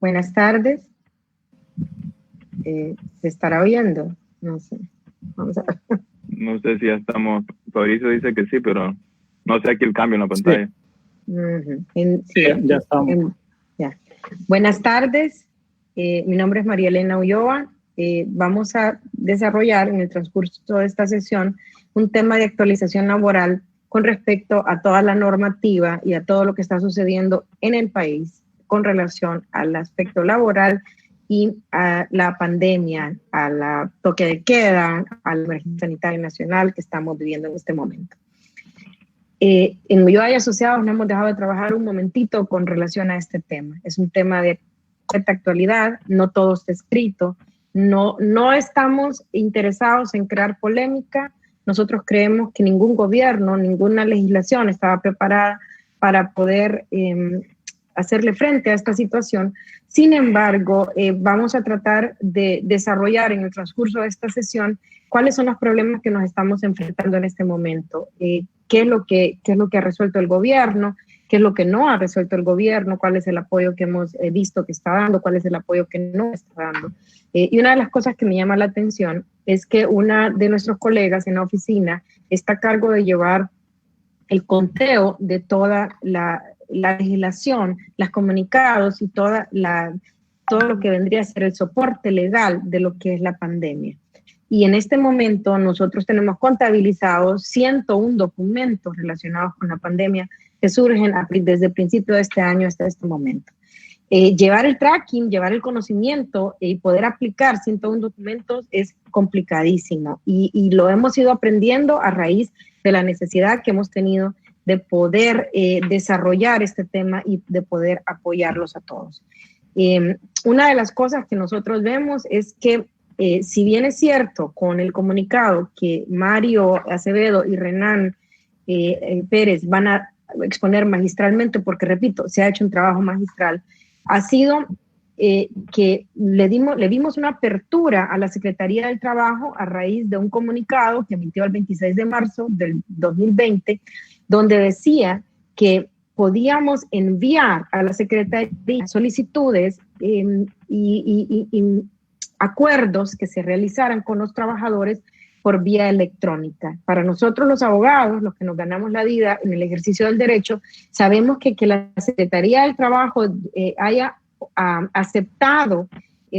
Buenas tardes. ¿Se estará oyendo? No sé. Vamos a ver. No sé si ya estamos. Fabricio dice que sí, pero no sé aquí el cambio en la pantalla. Sí, ya estamos. Ya. Buenas tardes. Mi nombre es María Elena Ulloa. Vamos a desarrollar en el transcurso de esta sesión un tema de actualización laboral con respecto a toda la normativa y a todo lo que está sucediendo en el país con relación al aspecto laboral y a la pandemia, a la toque de queda, a la emergencia sanitaria nacional que estamos viviendo en este momento. En Ulloa y Asociados no hemos dejado de trabajar un momentito con relación a este tema. Es un tema de actualidad, no todo está escrito, no estamos interesados en crear polémica. Nosotros creemos que ningún gobierno, ninguna legislación estaba preparada para poder hacerle frente a esta situación. Sin embargo, vamos a tratar de desarrollar en el transcurso de esta sesión cuáles son los problemas que nos estamos enfrentando en este momento, qué es lo que ha resuelto el gobierno, qué es lo que no ha resuelto el gobierno, cuál es el apoyo que hemos visto que está dando, cuál es el apoyo que no está dando. Y una de las cosas que me llama la atención es que una de nuestros colegas en la oficina está a cargo de llevar el conteo de toda la legislación, los comunicados y todo lo que vendría a ser el soporte legal de lo que es la pandemia. Y en este momento nosotros tenemos contabilizados 101 documentos relacionados con la pandemia que surgen desde el principio de este año hasta este momento. Llevar el tracking, llevar el conocimiento y poder aplicar 101 documentos es complicadísimo y lo hemos ido aprendiendo a raíz de la necesidad que hemos tenido de poder desarrollar este tema y de poder apoyarlos a todos. Una de las cosas que nosotros vemos es que si bien es cierto con el comunicado que Mario Acevedo y Renan Pérez van a exponer magistralmente, porque repito, se ha hecho un trabajo magistral, ha sido que le dimos una apertura a la Secretaría del Trabajo a raíz de un comunicado que emitió el 26 de marzo del 2020, donde decía que podíamos enviar a la Secretaría solicitudes y acuerdos que se realizaran con los trabajadores por vía electrónica. Para nosotros los abogados, los que nos ganamos la vida en el ejercicio del derecho, sabemos que la Secretaría del Trabajo haya aceptado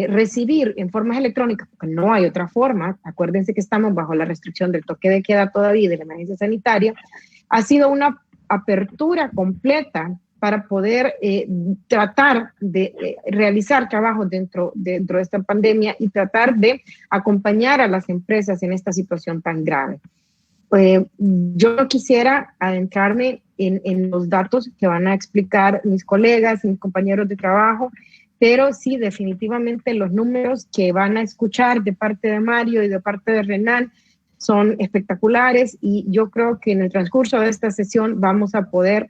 recibir en formas electrónicas, porque no hay otra forma, acuérdense que estamos bajo la restricción del toque de queda todavía de la emergencia sanitaria, ha sido una apertura completa para poder tratar de realizar trabajos dentro de esta pandemia y tratar de acompañar a las empresas en esta situación tan grave. Yo no quisiera adentrarme en los datos que van a explicar mis colegas, mis compañeros de trabajo, pero sí, definitivamente los números que van a escuchar de parte de Mario y de parte de Renan son espectaculares y yo creo que en el transcurso de esta sesión vamos a poder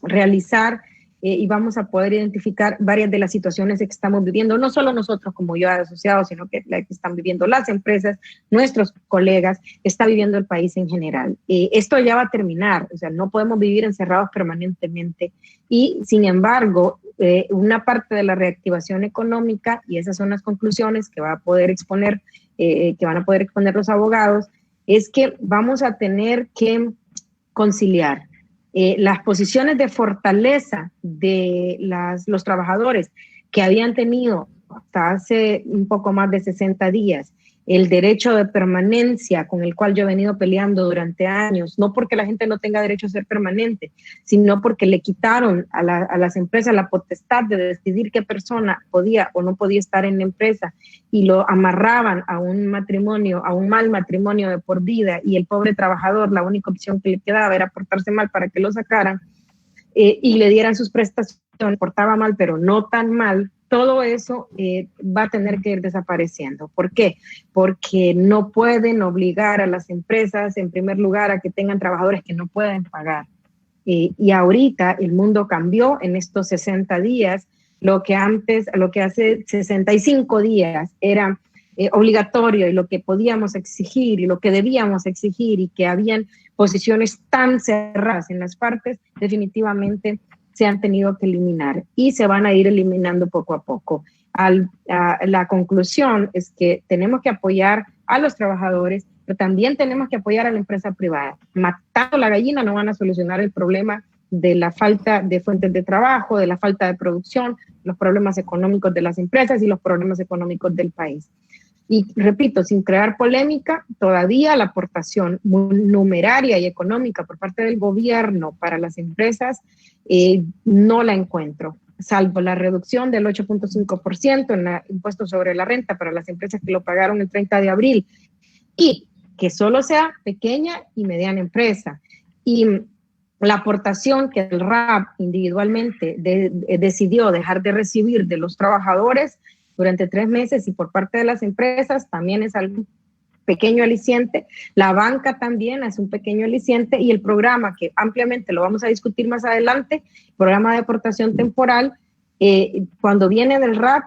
realizar y vamos a poder identificar varias de las situaciones que estamos viviendo, no solo nosotros como yo asociados, sino que la que están viviendo las empresas, nuestros colegas, está viviendo el país en general. Esto ya va a terminar, o sea, no podemos vivir encerrados permanentemente y, sin embargo, una parte de la reactivación económica, y esas son las conclusiones que van a poder exponer los abogados, es que vamos a tener que conciliar las posiciones de fortaleza de los trabajadores que habían tenido hasta hace un poco más de 60 días, el derecho de permanencia con el cual yo he venido peleando durante años, no porque la gente no tenga derecho a ser permanente, sino porque le quitaron a las empresas la potestad de decidir qué persona podía o no podía estar en la empresa y lo amarraban a un matrimonio, a un mal matrimonio de por vida y el pobre trabajador, la única opción que le quedaba era portarse mal para que lo sacaran y le dieran sus prestaciones, portaba mal pero no tan mal. Todo eso va a tener que ir desapareciendo. ¿Por qué? Porque no pueden obligar a las empresas, en primer lugar, a que tengan trabajadores que no pueden pagar. Y ahorita el mundo cambió en estos 60 días. Lo que hace 65 días era obligatorio y lo que podíamos exigir y lo que debíamos exigir y que habían posiciones tan cerradas en las partes, definitivamente se han tenido que eliminar y se van a ir eliminando poco a poco. La conclusión es que tenemos que apoyar a los trabajadores, pero también tenemos que apoyar a la empresa privada. Matando la gallina no van a solucionar el problema de la falta de fuentes de trabajo, de la falta de producción, los problemas económicos de las empresas y los problemas económicos del país. Y repito, sin crear polémica, todavía la aportación numeraria y económica por parte del gobierno para las empresas no la encuentro, salvo la reducción del 8.5% en el impuesto sobre la renta para las empresas que lo pagaron el 30 de abril y que solo sea pequeña y mediana empresa. Y la aportación que el RAP individualmente decidió dejar de recibir de los trabajadores durante 3 meses y por parte de las empresas también es algo pequeño aliciente. La banca también es un pequeño aliciente y el programa que ampliamente lo vamos a discutir más adelante, programa de aportación temporal, cuando viene del RAP,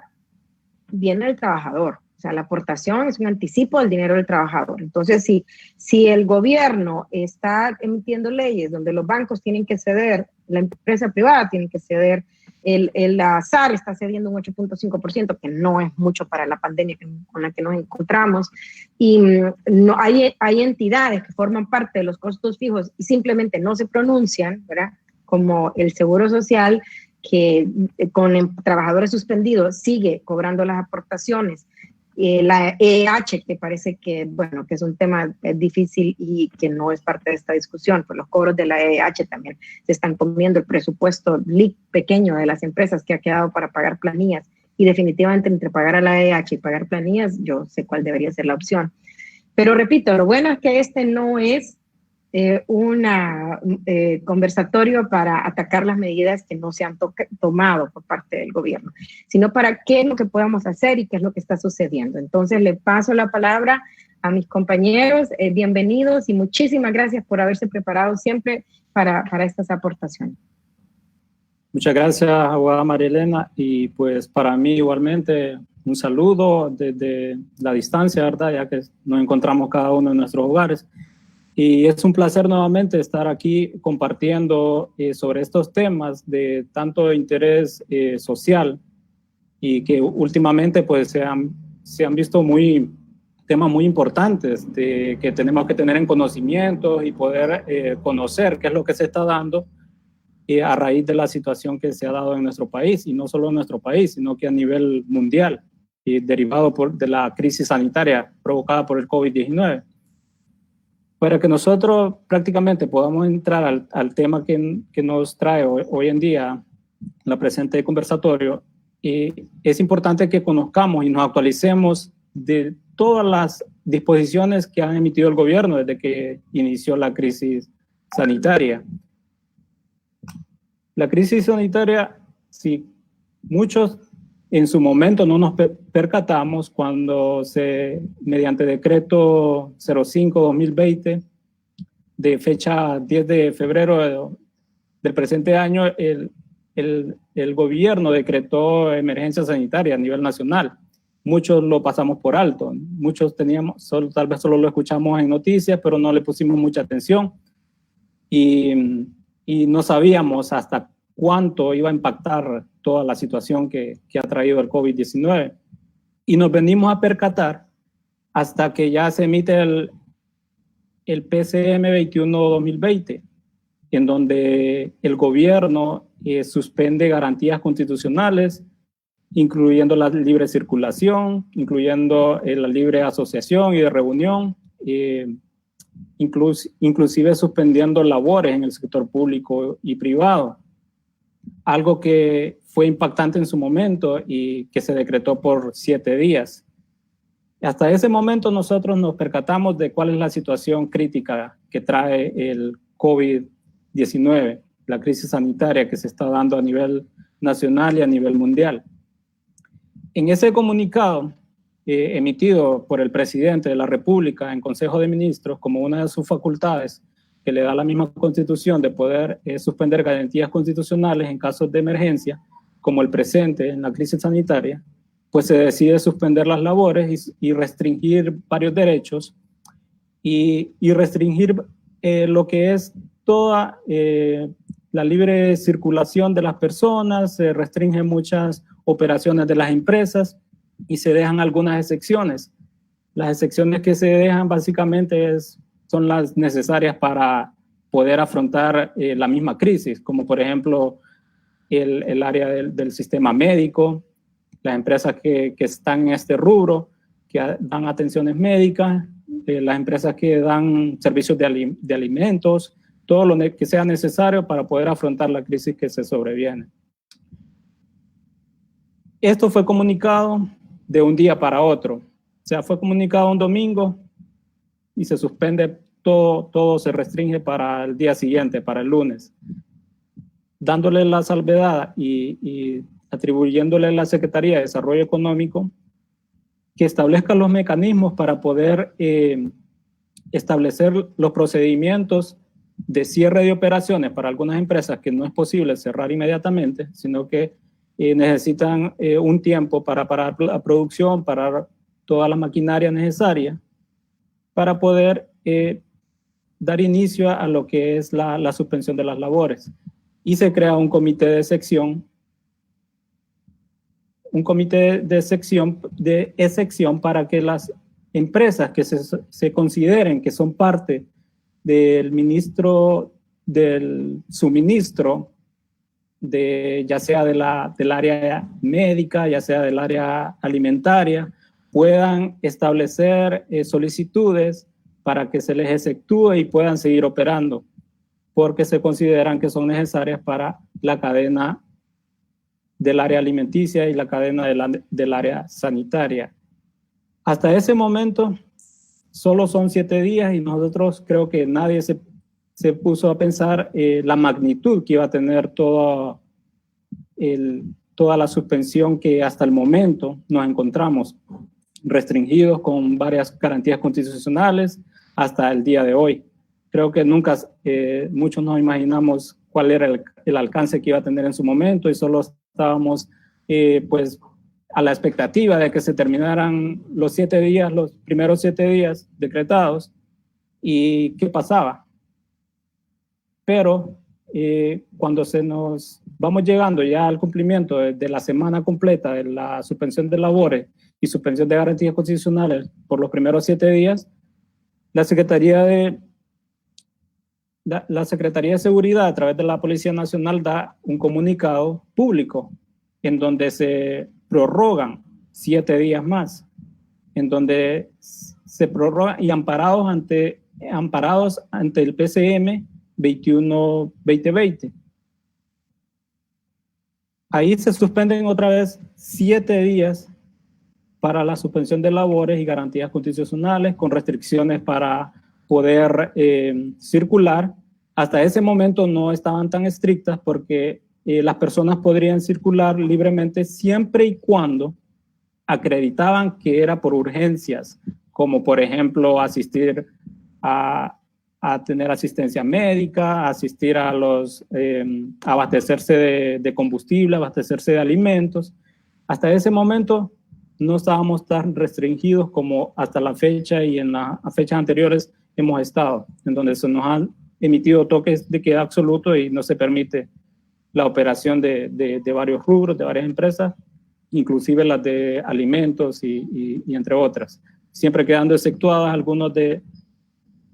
viene el trabajador. O sea, la aportación es un anticipo del dinero del trabajador. Entonces, si el gobierno está emitiendo leyes donde los bancos tienen que ceder, la empresa privada tiene que ceder, el SAR está cediendo un 8.5%, que no es mucho para la pandemia con la que nos encontramos, y no, hay entidades que forman parte de los costos fijos y simplemente no se pronuncian, ¿verdad? Como el Seguro Social, que con trabajadores suspendidos sigue cobrando las aportaciones, la EH, que parece que, bueno, que es un tema difícil y que no es parte de esta discusión, pues los cobros de la EH también se están comiendo el presupuesto pequeño de las empresas que ha quedado para pagar planillas, y definitivamente entre pagar a la EH y pagar planillas, yo sé cuál debería ser la opción. Pero repito, lo bueno es que este no es un conversatorio para atacar las medidas que no se han tomado por parte del gobierno, sino para qué es lo que podamos hacer y qué es lo que está sucediendo. Entonces le paso la palabra a mis compañeros, bienvenidos y muchísimas gracias por haberse preparado siempre para estas aportaciones. Muchas gracias, abogada María Elena, y pues para mí igualmente un saludo desde la distancia, ¿verdad? Ya que nos encontramos cada uno en nuestros hogares. Y es un placer nuevamente estar aquí compartiendo sobre estos temas de tanto interés social y que últimamente pues se han visto temas muy importantes que tenemos que tener en conocimiento y poder conocer qué es lo que se está dando a raíz de la situación que se ha dado en nuestro país, y no solo en nuestro país, sino que a nivel mundial, y derivado de la crisis sanitaria provocada por el COVID-19. Para que nosotros prácticamente podamos entrar al tema que nos trae hoy en día la presente conversatorio, es importante que conozcamos y nos actualicemos de todas las disposiciones que han emitido el gobierno desde que inició la crisis sanitaria. La crisis sanitaria, sí, muchos en su momento no nos percatamos cuando mediante decreto 05-2020, de fecha 10 de febrero del presente año, el gobierno decretó emergencia sanitaria a nivel nacional. Muchos lo pasamos por alto, muchos tal vez solo lo escuchamos en noticias, pero no le pusimos mucha atención y no sabíamos hasta cuánto iba a impactar toda la situación que ha traído el COVID-19. Y nos venimos a percatar hasta que ya se emite el PCM 21-2020, en donde el gobierno suspende garantías constitucionales, incluyendo la libre circulación, incluyendo la libre asociación y de reunión, inclusive suspendiendo labores en el sector público y privado. Algo que fue impactante en su momento y que se decretó por 7 días. Hasta ese momento nosotros nos percatamos de cuál es la situación crítica que trae el COVID-19, la crisis sanitaria que se está dando a nivel nacional y a nivel mundial. En ese comunicado emitido por el presidente de la República en Consejo de Ministros, como una de sus facultades que le da la misma Constitución de poder suspender garantías constitucionales en casos de emergencia, como el presente en la crisis sanitaria, pues se decide suspender las labores y restringir varios derechos y restringir lo que es toda la libre circulación de las personas, se restringen muchas operaciones de las empresas y se dejan algunas excepciones. Las excepciones que se dejan básicamente son las necesarias para poder afrontar la misma crisis, como por ejemplo el área del sistema médico, las empresas que están en este rubro, que dan atenciones médicas, las empresas que dan servicios de alimentos, todo lo que sea necesario para poder afrontar la crisis que se sobreviene. Esto fue comunicado de un día para otro. O sea, fue comunicado un domingo y se suspende todo se restringe para el día siguiente, para el lunes. Dándole la salvedad y atribuyéndole a la Secretaría de Desarrollo Económico que establezca los mecanismos para poder establecer los procedimientos de cierre de operaciones para algunas empresas que no es posible cerrar inmediatamente, sino que necesitan un tiempo para parar la producción, parar toda la maquinaria necesaria para poder dar inicio a lo que es la suspensión de las labores. Y se crea un comité de sección de excepción para que las empresas que se consideren que son parte del ministro del suministro, ya sea del área médica, ya sea del área alimentaria, puedan establecer solicitudes para que se les exceptúe y puedan seguir operando, porque se consideran que son necesarias para la cadena del área alimenticia y la cadena del área sanitaria. Hasta ese momento solo son 7 días y nosotros creo que nadie se puso a pensar la magnitud que iba a tener toda la suspensión que hasta el momento nos encontramos restringidos con varias garantías constitucionales hasta el día de hoy. Creo que nunca muchos nos imaginamos cuál era el alcance que iba a tener en su momento y solo estábamos pues a la expectativa de que se terminaran los 7 días, los primeros 7 días decretados y qué pasaba. Pero cuando vamos llegando ya al cumplimiento de la semana completa de la suspensión de labores y suspensión de garantías constitucionales por los primeros 7 días, la Secretaría de Seguridad a través de la Policía Nacional da un comunicado público en donde se prorrogan 7 días más, en donde se prorrogan y amparados ante el PCM 21-2020. Ahí se suspenden otra vez 7 días para la suspensión de labores y garantías constitucionales con restricciones para poder circular. Hasta ese momento no estaban tan estrictas porque las personas podrían circular libremente siempre y cuando acreditaban que era por urgencias, como por ejemplo asistir a tener asistencia médica, asistir a abastecerse de combustible, abastecerse de alimentos. Hasta ese momento no estábamos tan restringidos como hasta la fecha y en las fechas anteriores hemos estado, en donde se nos han emitido toques de queda absoluto y no se permite la operación de varios rubros, de varias empresas, inclusive las de alimentos y entre otras, siempre quedando exceptuadas algunas de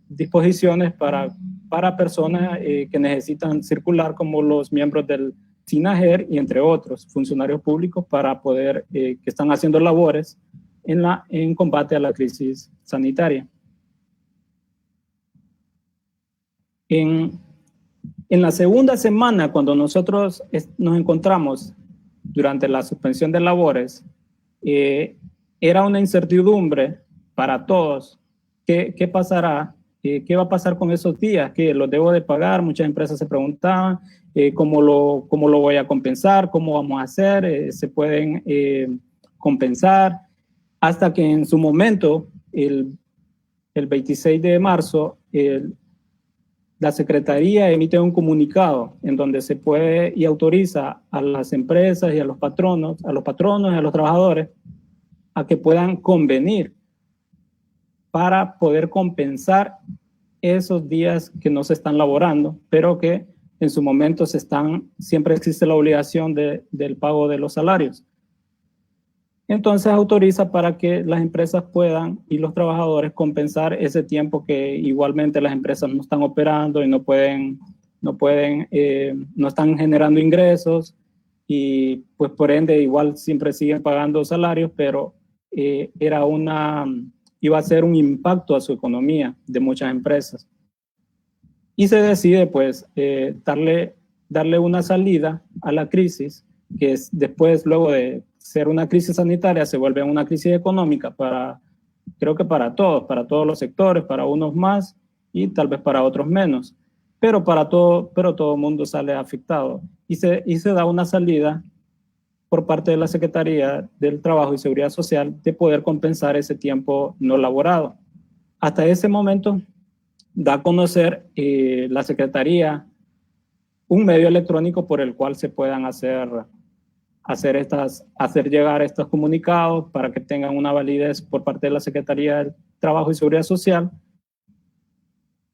disposiciones para personas que necesitan circular, como los miembros del SINAGER y entre otros funcionarios públicos para poder, que están haciendo labores en combate a la crisis sanitaria. En la segunda semana, cuando nosotros nos encontramos durante la suspensión de labores, era una incertidumbre para todos. ¿Qué pasará? ¿Qué va a pasar con esos días? ¿Que los debo de pagar? Muchas empresas se preguntaban cómo lo voy a compensar, cómo vamos a hacer, se pueden compensar, hasta que en su momento, el 26 de marzo, la Secretaría emite un comunicado en donde se puede y autoriza a las empresas y a los patronos y a los trabajadores a que puedan convenir para poder compensar esos días que no se están laborando, pero que en su momento siempre existe la obligación del pago de los salarios. Entonces autoriza para que las empresas puedan y los trabajadores compensar ese tiempo que igualmente las empresas no están operando y no están generando ingresos, y pues por ende igual siempre siguen pagando salarios, pero iba a ser un impacto a su economía de muchas empresas. Y se decide pues darle una salida a la crisis, que es después, luego de ser una crisis sanitaria, se vuelve una crisis económica creo que para todos los sectores, para unos más y tal vez para otros menos, pero todo el mundo sale afectado. Y se da una salida por parte de la Secretaría del Trabajo y Seguridad Social de poder compensar ese tiempo no laborado. Hasta ese momento da a conocer la Secretaría un medio electrónico por el cual se puedan hacer llegar estos comunicados para que tengan una validez por parte de la Secretaría del Trabajo y Seguridad Social.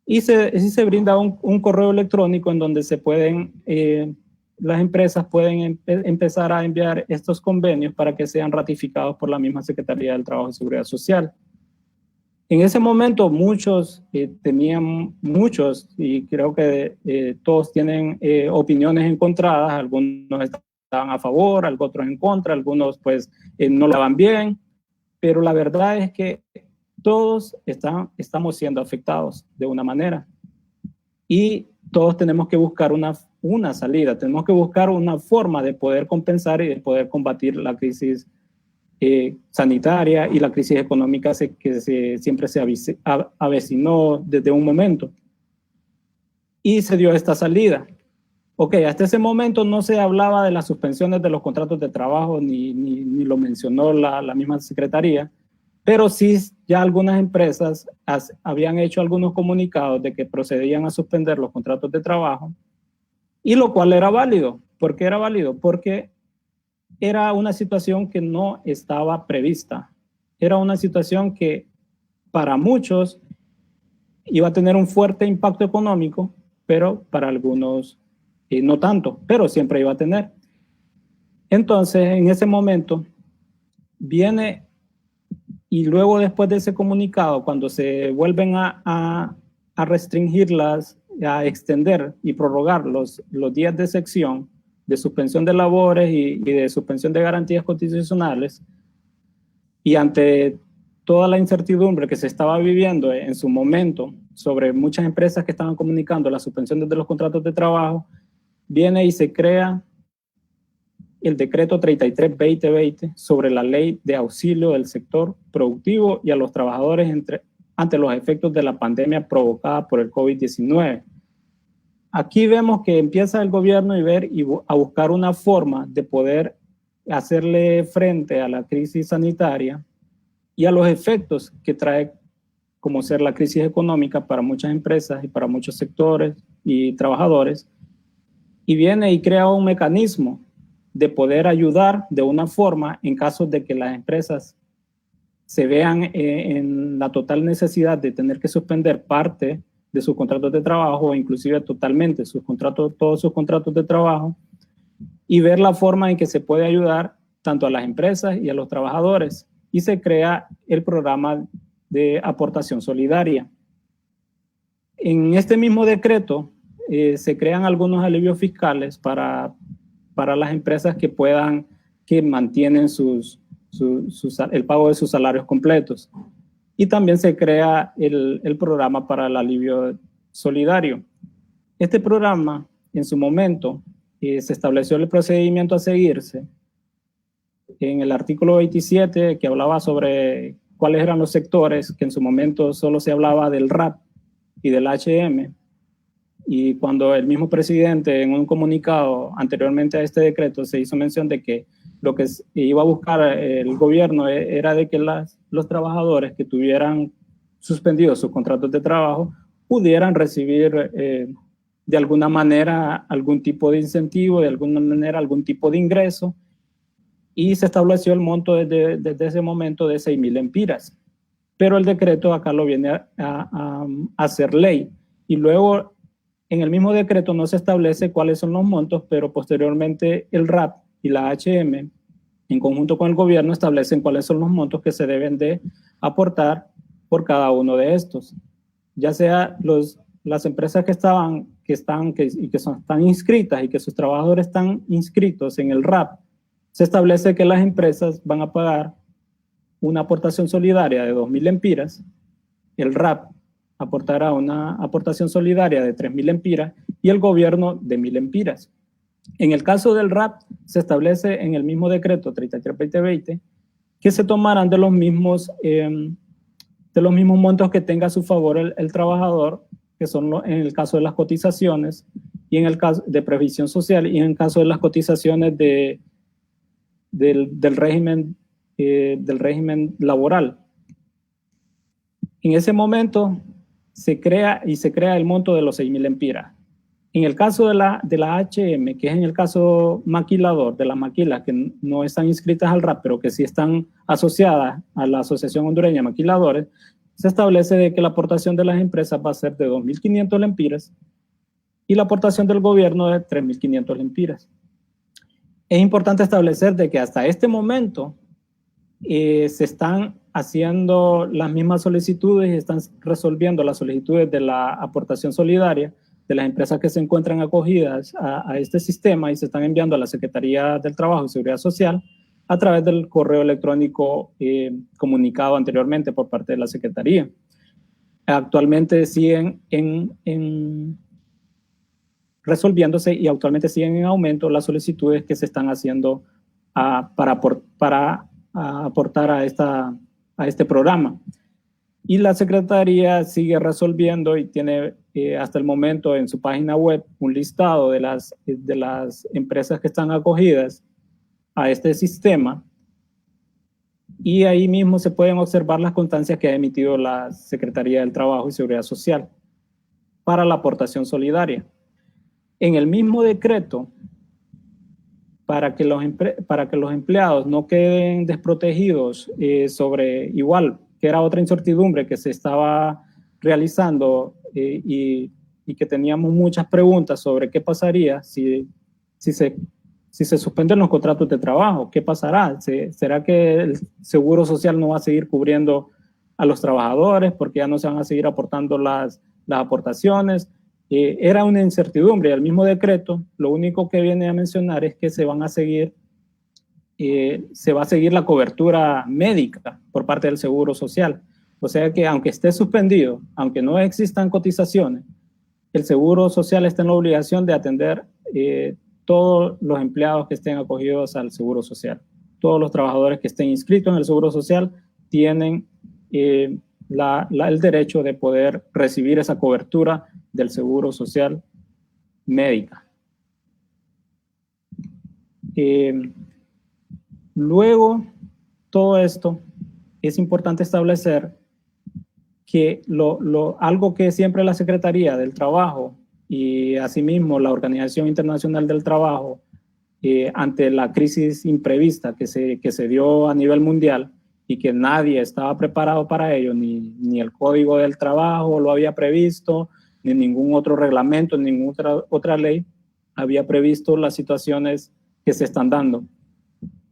Y se brinda un correo electrónico en donde las empresas pueden empezar a enviar estos convenios para que sean ratificados por la misma Secretaría del Trabajo y Seguridad Social. En ese momento muchos, y creo que todos tienen opiniones encontradas, algunos estaban a favor, otros en contra, algunos pues no lo van bien, pero la verdad es que todos estamos siendo afectados de una manera y todos tenemos que buscar una salida, tenemos que buscar una forma de poder compensar y de poder combatir la crisis sanitaria y la crisis económica que siempre se avecinó desde un momento. Y se dio esta salida. Ok, hasta ese momento no se hablaba de las suspensiones de los contratos de trabajo, ni lo mencionó la misma Secretaría, pero sí ya algunas empresas habían hecho algunos comunicados de que procedían a suspender los contratos de trabajo, y lo cual era válido. ¿Por qué era válido? Porque era una situación que no estaba prevista. Era una situación que para muchos iba a tener un fuerte impacto económico, pero para algunos no tanto, pero siempre iba a tener. Entonces, en ese momento, viene, y luego después de ese comunicado, cuando se vuelven a restringirlas, a extender y prorrogar los días de sección, de suspensión de labores y de suspensión de garantías constitucionales, y ante toda la incertidumbre que se estaba viviendo en su momento sobre muchas empresas que estaban comunicando la suspensión de los contratos de trabajo, viene y se crea el decreto 33/2020 sobre la ley de auxilio del sector productivo y a los trabajadores ante los efectos de la pandemia provocada por el COVID-19. Aquí vemos que empieza el gobierno a buscar una forma de poder hacerle frente a la crisis sanitaria y a los efectos que trae, como ser la crisis económica para muchas empresas y para muchos sectores y trabajadores, y viene y crea un mecanismo de poder ayudar de una forma en caso de que las empresas se vean en la total necesidad de tener que suspender parte de sus contratos de trabajo o inclusive totalmente todos sus contratos de trabajo, y ver la forma en que se puede ayudar tanto a las empresas y a los trabajadores, y se crea el programa de aportación solidaria. En este mismo decreto se crean algunos alivios fiscales para las empresas que mantienen el pago de sus salarios completos. Y también se crea el programa para el alivio solidario. Este programa, en su momento, se estableció el procedimiento a seguirse en el artículo 27, que hablaba sobre cuáles eran los sectores, que en su momento solo se hablaba del RAP y del HM. Y cuando el mismo presidente, en un comunicado anteriormente a este decreto, se hizo mención de que lo que iba a buscar el gobierno era de que los trabajadores que tuvieran suspendidos sus contratos de trabajo pudieran recibir de alguna manera algún tipo de incentivo, de alguna manera algún tipo de ingreso, y se estableció el monto desde ese momento de 6,000 empiras. Pero el decreto acá lo viene a hacer ley, y luego En el mismo decreto no se establece cuáles son los montos, pero posteriormente el RAP y la HM, en conjunto con el gobierno, establecen cuáles son los montos que se deben de aportar por cada uno de estos. Ya sea las empresas que están inscritas y que sus trabajadores están inscritos en el RAP, se establece que las empresas van a pagar una aportación solidaria de 2.000 lempiras, el RAP aportará una aportación solidaria de 3.000 lempiras y el gobierno de 1.000 lempiras. En el caso del RAP, se establece en el mismo decreto 33/2020 que se tomarán de los mismos montos que tenga a su favor el trabajador, que son en el caso de las cotizaciones y en el caso de previsión social y en el caso de las cotizaciones del régimen laboral. En ese momento se crea el monto de los 6.000 lempiras. En el caso de la HM, que es en el caso maquilador, de las maquilas que no están inscritas al RAP, pero que sí están asociadas a la Asociación Hondureña de Maquiladores, se establece de que la aportación de las empresas va a ser de 2.500 lempiras y la aportación del gobierno de 3.500 lempiras. Es importante establecer de que hasta este momento se están haciendo las mismas solicitudes y están resolviendo las solicitudes de la aportación solidaria de las empresas que se encuentran acogidas a este sistema y se están enviando a la Secretaría del Trabajo y Seguridad Social a través del correo electrónico comunicado anteriormente por parte de la Secretaría. Actualmente siguen resolviéndose y actualmente siguen en aumento las solicitudes que se están haciendo para aportar a este programa. Y la Secretaría sigue resolviendo y tiene hasta el momento en su página web un listado de las empresas que están acogidas a este sistema, y ahí mismo se pueden observar las constancias que ha emitido la Secretaría del Trabajo y Seguridad Social para la aportación solidaria. En el mismo decreto, para que los empleados no queden desprotegidos sobre igual, que era otra incertidumbre que se estaba realizando y que teníamos muchas preguntas sobre qué pasaría si se suspenden los contratos de trabajo. ¿Qué pasará? ¿Será que el Seguro Social no va a seguir cubriendo a los trabajadores porque ya no se van a seguir aportando las aportaciones? Era una incertidumbre. El mismo decreto lo único que viene a mencionar es que se va a seguir la cobertura médica por parte del Seguro Social. O sea que aunque esté suspendido, aunque no existan cotizaciones, el Seguro Social está en la obligación de atender todos los empleados que estén acogidos al Seguro Social. Todos los trabajadores que estén inscritos en el Seguro Social tienen el derecho de poder recibir esa cobertura del Seguro Social médica. Luego, todo esto, es importante establecer que algo que siempre la Secretaría del Trabajo y asimismo la Organización Internacional del Trabajo, ante la crisis imprevista que se dio a nivel mundial y que nadie estaba preparado para ello, ni el Código del Trabajo lo había previsto, ni ningún otro reglamento, ni ninguna otra ley había previsto las situaciones que se están dando.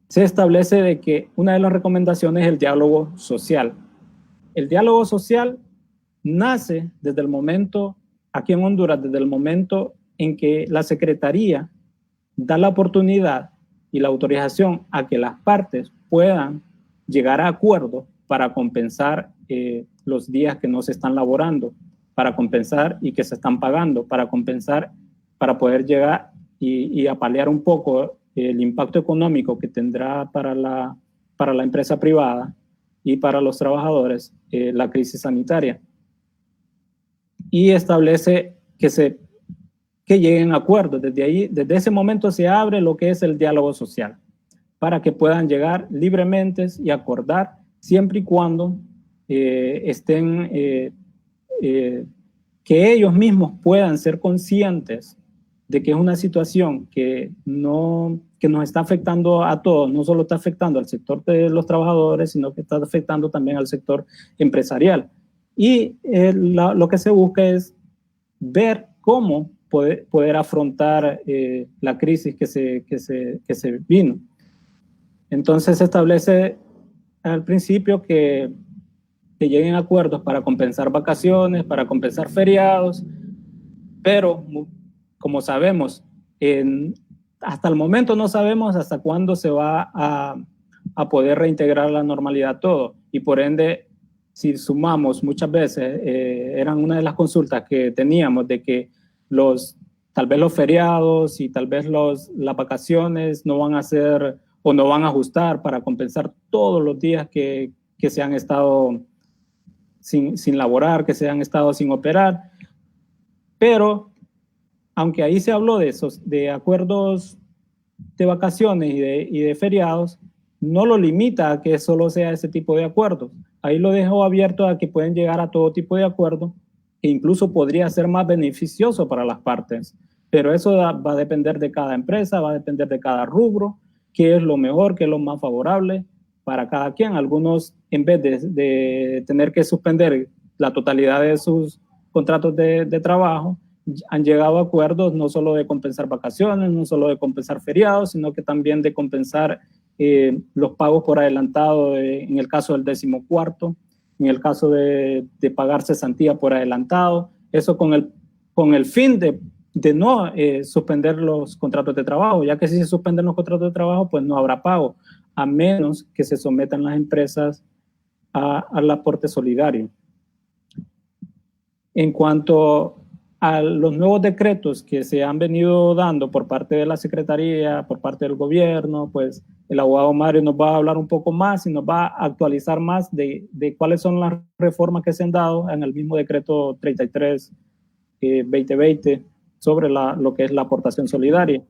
Se establece de que una de las recomendaciones es el diálogo social. El diálogo social nace desde el momento, aquí en Honduras, desde el momento en que la Secretaría da la oportunidad y la autorización a que las partes puedan llegar a acuerdo para compensar los días que no se están laborando, para compensar y que se están pagando, para compensar, para poder llegar y paliar un poco el impacto económico que tendrá para la empresa privada y para los trabajadores la crisis sanitaria. Y establece que lleguen a acuerdos. Desde ese momento se abre lo que es el diálogo social, para que puedan llegar libremente y acordar, siempre y cuando que ellos mismos puedan ser conscientes de que es una situación que nos está afectando a todos, no solo está afectando al sector de los trabajadores, sino que está afectando también al sector empresarial. Y lo que se busca es ver cómo poder afrontar la crisis que se vino. Entonces se establece al principio que lleguen acuerdos para compensar vacaciones, para compensar feriados, pero como sabemos, hasta el momento no sabemos hasta cuándo se va a poder reintegrar la normalidad todo, y por ende, si sumamos muchas veces, eran una de las consultas que teníamos de que tal vez los feriados y tal vez las vacaciones no van a ser o no van a ajustar para compensar todos los días que se han estado sin laborar, que se han estado sin operar. Pero, aunque ahí se habló de acuerdos de vacaciones y de feriados, no lo limita a que solo sea ese tipo de acuerdos. Ahí lo dejó abierto a que pueden llegar a todo tipo de acuerdo, que incluso podría ser más beneficioso para las partes. Pero eso va a depender de cada empresa, va a depender de cada rubro, qué es lo mejor, qué es lo más favorable para cada quien. Algunos, en vez de tener que suspender la totalidad de sus contratos de trabajo, han llegado a acuerdos no solo de compensar vacaciones, no solo de compensar feriados, sino que también de compensar los pagos por adelantado en el caso del 14º, en el caso de pagar cesantía por adelantado, eso con el fin de no suspender los contratos de trabajo, ya que si se suspenden los contratos de trabajo, pues no habrá pago, a menos que se sometan las empresas al aporte solidario. En cuanto a los nuevos decretos que se han venido dando por parte de la Secretaría, por parte del gobierno, pues el abogado Mario nos va a hablar un poco más y nos va a actualizar más de cuáles son las reformas que se han dado en el mismo decreto 33-2020 sobre lo que es la aportación solidaria.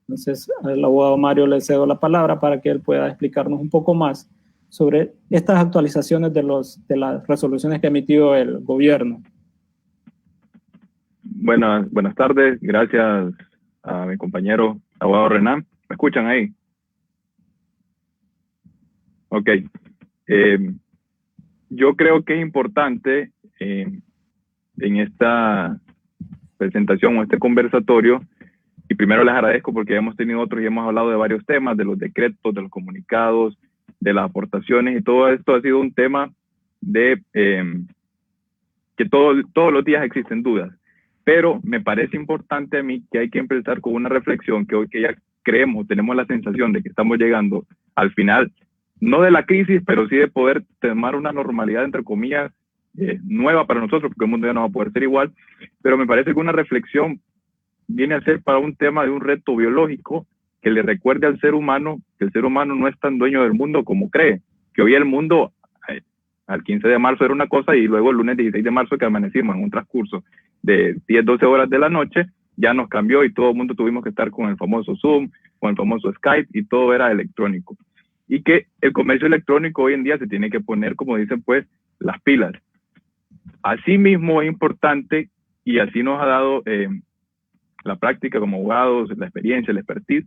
Entonces, al abogado Mario le cedo la palabra para que él pueda explicarnos un poco más sobre estas actualizaciones de las resoluciones que ha emitido el gobierno. Buenas tardes, gracias a mi compañero abogado Renan. ¿Me escuchan ahí? Ok. Yo creo que es importante en esta presentación o este conversatorio, y primero les agradezco porque hemos tenido otros y hemos hablado de varios temas, de los decretos, de los comunicados, de las aportaciones, y todo esto ha sido un tema de que todos los días existen dudas. Pero me parece importante a mí que hay que empezar con una reflexión que hoy que ya tenemos la sensación de que estamos llegando al final, no de la crisis, pero sí de poder tomar una normalidad, entre comillas, nueva para nosotros, porque el mundo ya no va a poder ser igual. Pero me parece que una reflexión viene a ser para un tema de un reto biológico que le recuerde al ser humano que el ser humano no es tan dueño del mundo como cree, que hoy el mundo al 15 de marzo era una cosa y luego el lunes 16 de marzo que amanecimos en un transcurso de 10, 12 horas de la noche, ya nos cambió y todo el mundo tuvimos que estar con el famoso Zoom, con el famoso Skype y todo era electrónico. Y que el comercio electrónico hoy en día se tiene que poner, como dicen pues, las pilas. Asimismo es importante, y así nos ha dado la práctica como abogados, la experiencia, el expertise,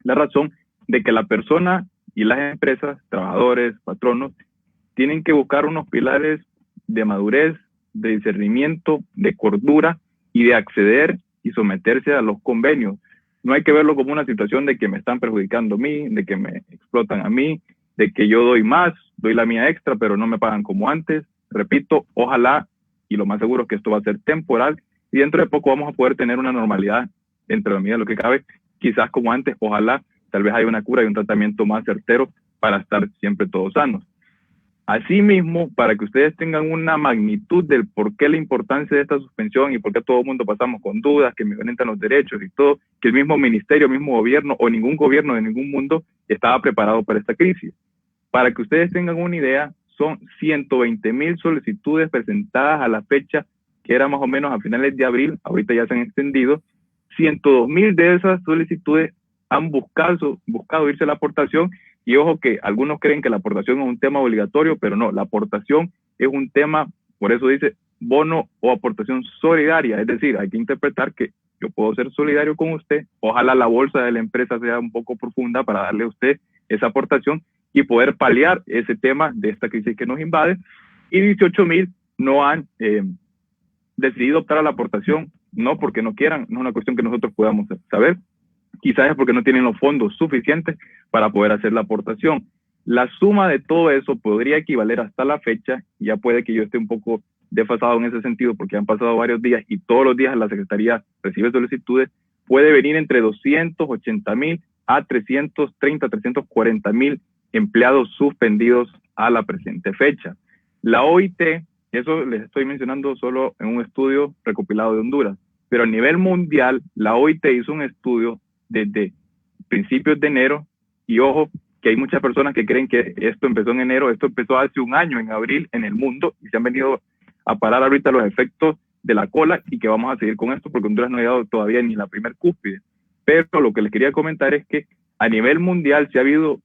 la razón de que la persona y las empresas, trabajadores, patronos, tienen que buscar unos pilares de madurez, de discernimiento, de cordura y de acceder y someterse a los convenios. No hay que verlo como una situación de que me están perjudicando a mí, de que me explotan a mí, de que yo doy más, doy la mía extra, pero no me pagan como antes. Repito, ojalá, y lo más seguro es que esto va a ser temporal, y dentro de poco vamos a poder tener una normalidad, entre la medida de lo que cabe, quizás como antes, ojalá, tal vez haya una cura y un tratamiento más certero para estar siempre todos sanos. Asimismo, para que ustedes tengan una magnitud del por qué la importancia de esta suspensión y por qué todo el mundo pasamos con dudas, que me violentan los derechos y todo, que el mismo ministerio, el mismo gobierno o ningún gobierno de ningún mundo estaba preparado para esta crisis. Para que ustedes tengan una idea, son 120,000 solicitudes presentadas a la fecha, que era más o menos a finales de abril, ahorita ya se han extendido. 102,000 de esas solicitudes han buscado irse a la aportación. Y ojo que algunos creen que la aportación es un tema obligatorio, pero no, la aportación es un tema, por eso dice bono o aportación solidaria, es decir, hay que interpretar que yo puedo ser solidario con usted, ojalá la bolsa de la empresa sea un poco profunda para darle a usted esa aportación y poder paliar ese tema de esta crisis que nos invade, y 18,000 no han decidido optar a la aportación no porque no quieran, no es una cuestión que nosotros podamos saber, quizás es porque no tienen los fondos suficientes para poder hacer la aportación. La suma de todo eso podría equivaler hasta la fecha, ya puede que yo esté un poco desfasado en ese sentido porque han pasado varios días y todos los días la Secretaría recibe solicitudes, puede venir entre 280,000 a 330, 340,000 empleados suspendidos a la presente fecha. La OIT, eso les estoy mencionando solo en un estudio recopilado de Honduras, pero a nivel mundial, la OIT hizo un estudio desde principios de enero, y ojo, que hay muchas personas que creen que esto empezó en enero, esto empezó hace un año, en abril, en el mundo, y se han venido a parar ahorita los efectos de la cola, y que vamos a seguir con esto porque Honduras no ha llegado todavía ni la primer cúspide. Pero lo que les quería comentar es que a nivel mundial se ha habido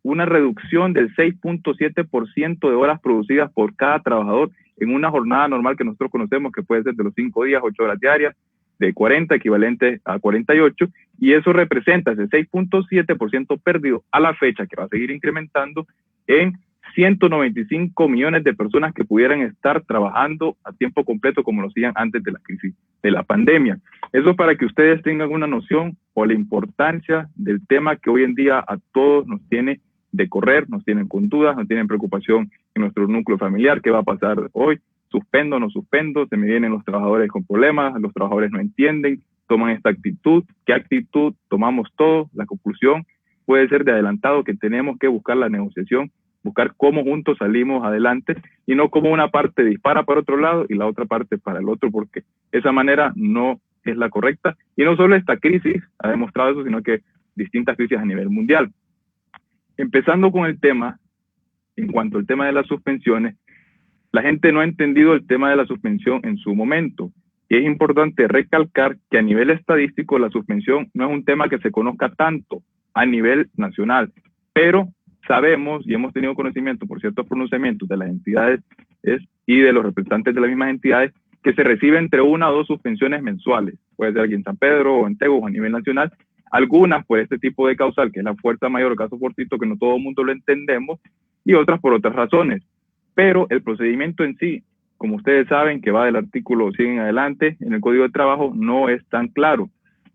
una reducción del 6.7% de horas producidas por cada trabajador en una jornada normal que nosotros conocemos, que puede ser de los 5 días, 8 horas diarias, de 40 equivalente a 48, y eso representa ese 6.7% perdido a la fecha, que va a seguir incrementando en 195 millones de personas que pudieran estar trabajando a tiempo completo como lo hacían antes de la crisis de la pandemia. Eso para que ustedes tengan una noción o la importancia del tema que hoy en día a todos nos tiene de correr, nos tienen con dudas, nos tienen preocupación en nuestro núcleo familiar. ¿Qué va a pasar hoy? ¿Suspendo o no suspendo? Se me vienen los trabajadores con problemas, los trabajadores no entienden, toman esta actitud. ¿Qué actitud tomamos todos? La conclusión puede ser de adelantado que tenemos que buscar la negociación, buscar cómo juntos salimos adelante y no como una parte dispara para otro lado y la otra parte para el otro, porque esa manera no es la correcta. Y no solo esta crisis ha demostrado eso, sino que distintas crisis a nivel mundial. Empezando con el tema, en cuanto al tema de las suspensiones, la gente no ha entendido el tema de la suspensión en su momento. Y es importante recalcar que a nivel estadístico la suspensión no es un tema que se conozca tanto a nivel nacional, pero sabemos y hemos tenido conocimiento por ciertos pronunciamientos de las entidades y de los representantes de las mismas entidades que se recibe entre 1 o 2 suspensiones mensuales. Puede ser aquí en San Pedro o en Tegos o a nivel nacional. Algunas por este tipo de causal, que es la fuerza mayor o caso fortuito, que no todo el mundo lo entendemos, y otras por otras razones. Pero el procedimiento en sí, como ustedes saben, que va del artículo 100 en adelante, en el Código de Trabajo, no es tan claro.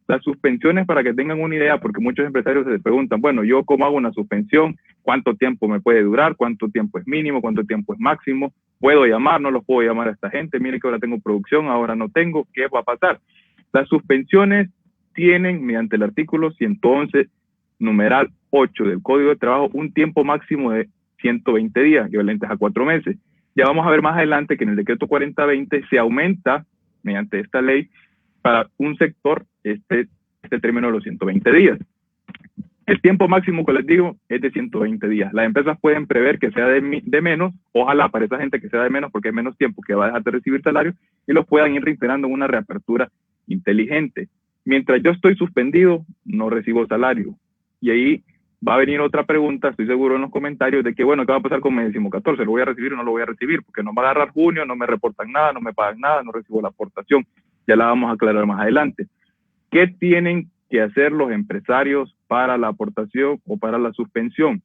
Las suspensiones, para que tengan una idea, porque muchos empresarios se preguntan, bueno, ¿yo cómo hago una suspensión? ¿Cuánto tiempo me puede durar? ¿Cuánto tiempo es mínimo? ¿Cuánto tiempo es máximo? ¿Puedo llamar? ¿No los puedo llamar a esta gente? Mire que ahora tengo producción, ahora no tengo. ¿Qué va a pasar? Las suspensiones tienen, mediante el artículo 111, numeral 8 del Código de Trabajo, un tiempo máximo de 120 días, equivalentes a 4 meses. Ya vamos a ver más adelante que en el decreto 4020 se aumenta, mediante esta ley, para un sector este término de los 120 días. El tiempo máximo que les digo es de 120 días. Las empresas pueden prever que sea de menos, ojalá para esa gente que sea de menos porque es menos tiempo que va a dejar de recibir salario y los puedan ir reintegrando en una reapertura inteligente. Mientras yo estoy suspendido, no recibo salario. Y ahí va a venir otra pregunta, estoy seguro en los comentarios, de que, bueno, ¿qué va a pasar con mi 14? ¿Lo voy a recibir o no lo voy a recibir? Porque no va a agarrar junio, no me reportan nada, no me pagan nada, no recibo la aportación. Ya la vamos a aclarar más adelante. ¿Qué tienen que hacer los empresarios para la aportación o para la suspensión?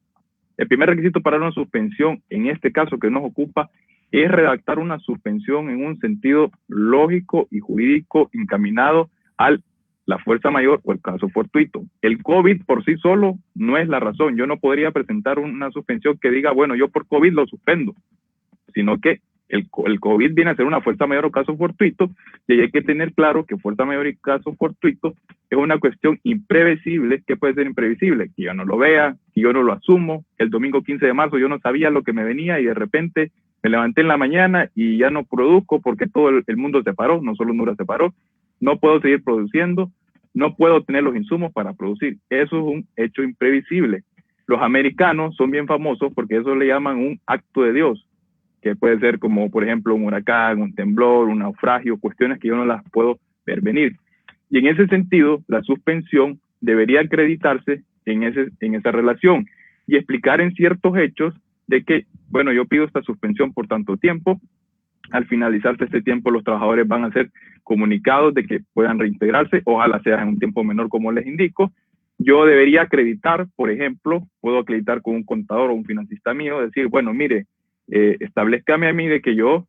El primer requisito para una suspensión, en este caso que nos ocupa, es redactar una suspensión en un sentido lógico y jurídico encaminado a la fuerza mayor o el caso fortuito. El COVID por sí solo no es la razón. Yo no podría presentar una suspensión que diga, bueno, yo por COVID lo suspendo, sino que el COVID viene a ser una fuerza mayor o caso fortuito, y hay que tener claro que fuerza mayor y caso fortuito es una cuestión imprevisible. ¿Qué puede ser imprevisible? Que yo no lo vea, que yo no lo asumo. El domingo 15 de marzo yo no sabía lo que me venía y de repente me levanté en la mañana y ya no produzco porque todo el mundo se paró, no solo Honduras se paró. No puedo seguir produciendo, no puedo tener los insumos para producir. Eso es un hecho imprevisible. Los americanos son bien famosos porque eso le llaman un acto de Dios, que puede ser como, por ejemplo, un huracán, un temblor, un naufragio, cuestiones que yo no las puedo ver venir. Y en ese sentido, la suspensión debería acreditarse en esa relación y explicar en ciertos hechos de que, bueno, yo pido esta suspensión por tanto tiempo. Al finalizarse este tiempo, los trabajadores van a ser comunicados de que puedan reintegrarse, ojalá sea en un tiempo menor como les indico. Yo debería acreditar, por ejemplo, puedo acreditar con un contador o un financista mío, decir, bueno, mire, establezcame a mí de que yo,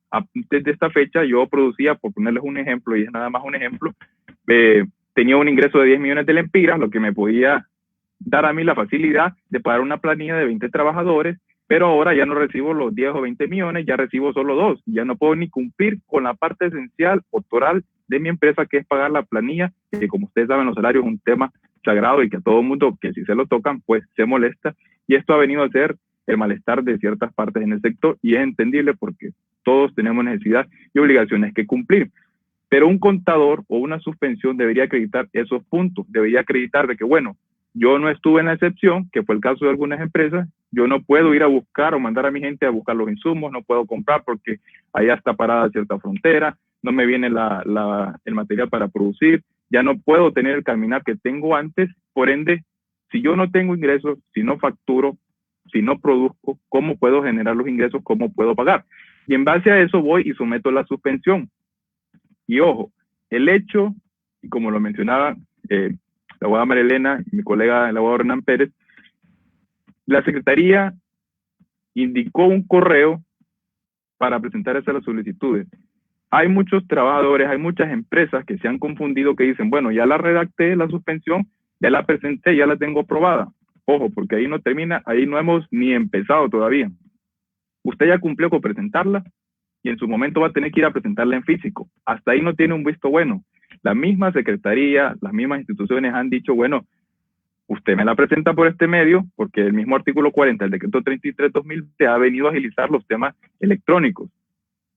desde esta fecha, yo producía, por ponerles un ejemplo, y es nada más un ejemplo, tenía un ingreso de 10 millones de lempiras, lo que me podía dar a mí la facilidad de pagar una planilla de 20 trabajadores, pero ahora ya no recibo los 10 o 20 millones, ya recibo solo 2, ya no puedo ni cumplir con la parte esencial o toral de mi empresa, que es pagar la planilla, que como ustedes saben, los salarios es un tema sagrado y que a todo el mundo, que si se lo tocan, pues se molesta, y esto ha venido a ser el malestar de ciertas partes en el sector, y es entendible porque todos tenemos necesidad y obligaciones que cumplir. Pero un contador o una suspensión debería acreditar esos puntos, debería acreditar de que, bueno, yo no estuve en la excepción, que fue el caso de algunas empresas, yo no puedo ir a buscar o mandar a mi gente a buscar los insumos, no puedo comprar porque allá está parada cierta frontera, no me viene el material para producir, ya no puedo tener el caminar que tengo antes, por ende, si yo no tengo ingresos, si no facturo, si no produzco, ¿cómo puedo generar los ingresos? ¿Cómo puedo pagar? Y en base a eso voy y someto la suspensión. Y ojo, el hecho, y como lo mencionaba la abogada María Elena y mi colega el abogado Hernán Pérez, la Secretaría indicó un correo para presentar esas solicitudes. Hay muchos trabajadores, hay muchas empresas que se han confundido, que dicen, bueno, ya la redacté, la suspensión, ya la presenté, ya la tengo aprobada. Ojo, porque ahí no termina, ahí no hemos ni empezado todavía. Usted ya cumplió con presentarla y en su momento va a tener que ir a presentarla en físico. Hasta ahí no tiene un visto bueno. La misma Secretaría, las mismas instituciones han dicho, bueno, usted me la presenta por este medio, porque el mismo artículo 40 del decreto 33/2000 ha venido a agilizar los temas electrónicos.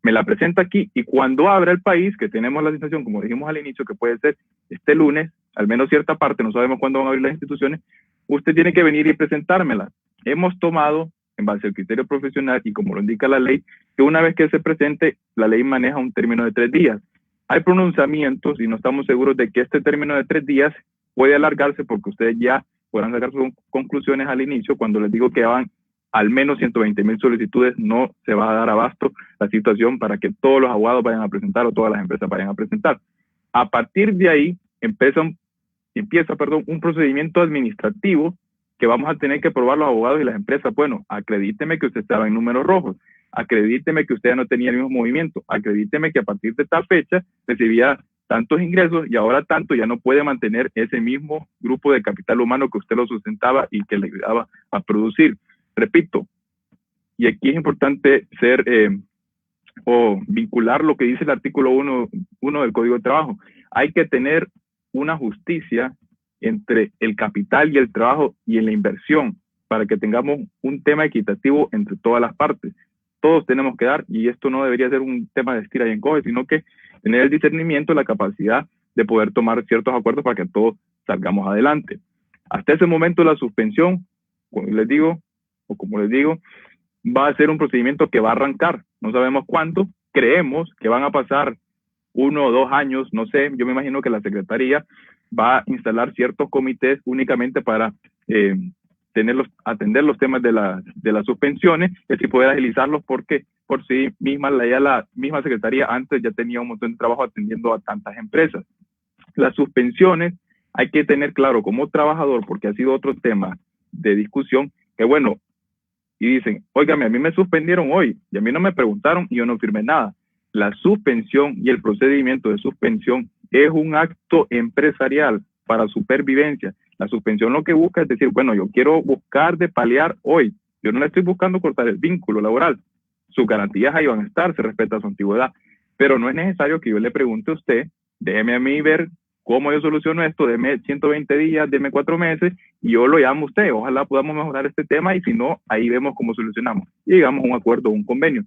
Me la presenta aquí y cuando abra el país, que tenemos la sensación, como dijimos al inicio, que puede ser este lunes, al menos cierta parte, no sabemos cuándo van a abrir las instituciones, usted tiene que venir y presentármela. Hemos tomado, en base al criterio profesional y como lo indica la ley, que una vez que se presente, la ley maneja un término de 3 días. Hay pronunciamientos y no estamos seguros de que este término de 3 días puede alargarse porque ustedes ya podrán sacar sus conclusiones al inicio. Cuando les digo que van al menos 120,000 solicitudes, no se va a dar abasto la situación para que todos los abogados vayan a presentar o todas las empresas vayan a presentar. A partir de ahí empieza un procedimiento administrativo que vamos a tener que probar los abogados y las empresas. Bueno, acredíteme que usted estaba en números rojos, acredíteme que usted ya no tenía el mismo movimiento, acredíteme que a partir de tal fecha recibía tantos ingresos y ahora tanto, ya no puede mantener ese mismo grupo de capital humano que usted lo sustentaba y que le ayudaba a producir. Repito, y aquí es importante ser o vincular lo que dice el artículo 1 del Código de Trabajo. Hay que tener una justicia entre el capital y el trabajo y en la inversión para que tengamos un tema equitativo entre todas las partes. Todos tenemos que dar, y esto no debería ser un tema de estira y encoge, sino que tener el discernimiento, la capacidad de poder tomar ciertos acuerdos para que todos salgamos adelante. Hasta ese momento la suspensión, como les digo, va a ser un procedimiento que va a arrancar. No sabemos cuánto, creemos que van a pasar 1 o 2 años, no sé, yo me imagino que la Secretaría va a instalar ciertos comités únicamente para atender los temas de las suspensiones y así poder agilizarlos, porque por sí misma la misma Secretaría antes ya tenía un montón de trabajo atendiendo a tantas empresas. Las suspensiones hay que tener claro como trabajador, porque ha sido otro tema de discusión, que bueno, y dicen, óigame, a mí me suspendieron hoy y a mí no me preguntaron y yo no firmé nada. La suspensión y el procedimiento de suspensión es un acto empresarial para supervivencia. La suspensión lo que busca es decir, bueno, yo quiero buscar de paliar hoy. Yo no le estoy buscando cortar el vínculo laboral. Sus garantías ahí van a estar, se respeta su antigüedad. Pero no es necesario que yo le pregunte a usted, déjeme a mí ver cómo yo soluciono esto, deme 120 días, deme 4 meses, y yo lo llamo a usted. Ojalá podamos mejorar este tema y si no, ahí vemos cómo solucionamos. Y llegamos a un acuerdo, un convenio.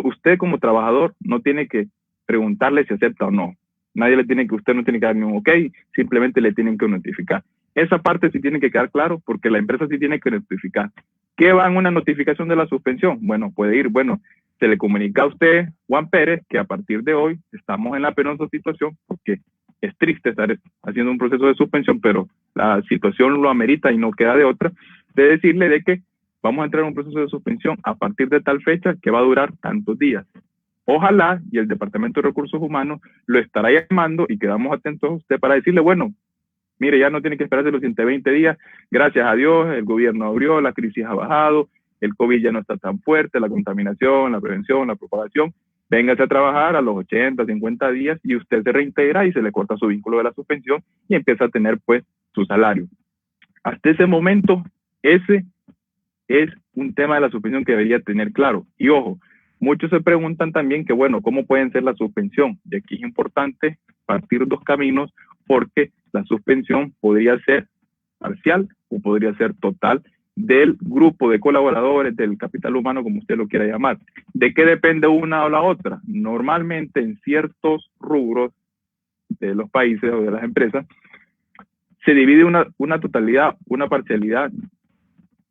Usted como trabajador no tiene que preguntarle si acepta o no. Usted no tiene que dar ni un ok, simplemente le tienen que notificar. Esa parte sí tiene que quedar claro porque la empresa sí tiene que notificar. ¿Qué va en una notificación de la suspensión? Bueno, puede ir, se le comunica a usted, Juan Pérez, que a partir de hoy estamos en la penosa situación porque es triste estar haciendo un proceso de suspensión, pero la situación lo amerita y no queda de otra, de decirle de que vamos a entrar en un proceso de suspensión a partir de tal fecha que va a durar tantos días. Ojalá, y el Departamento de Recursos Humanos lo estará llamando y quedamos atentos a usted para decirle, bueno, mire, ya no tiene que esperarse los 120 días, gracias a Dios, el gobierno abrió, la crisis ha bajado, el COVID ya no está tan fuerte, la contaminación, la prevención, la propagación, véngase a trabajar a los 80, 50 días y usted se reintegra y se le corta su vínculo de la suspensión y empieza a tener pues su salario. Hasta ese momento, ese es un tema de la suspensión que debería tener claro. Y ojo, muchos se preguntan también que, bueno, ¿cómo pueden ser la suspensión? Y aquí es importante partir dos caminos, porque la suspensión podría ser parcial o podría ser total del grupo de colaboradores, del capital humano, como usted lo quiera llamar. ¿De qué depende una o la otra? Normalmente en ciertos rubros de los países o de las empresas, se divide una totalidad, una parcialidad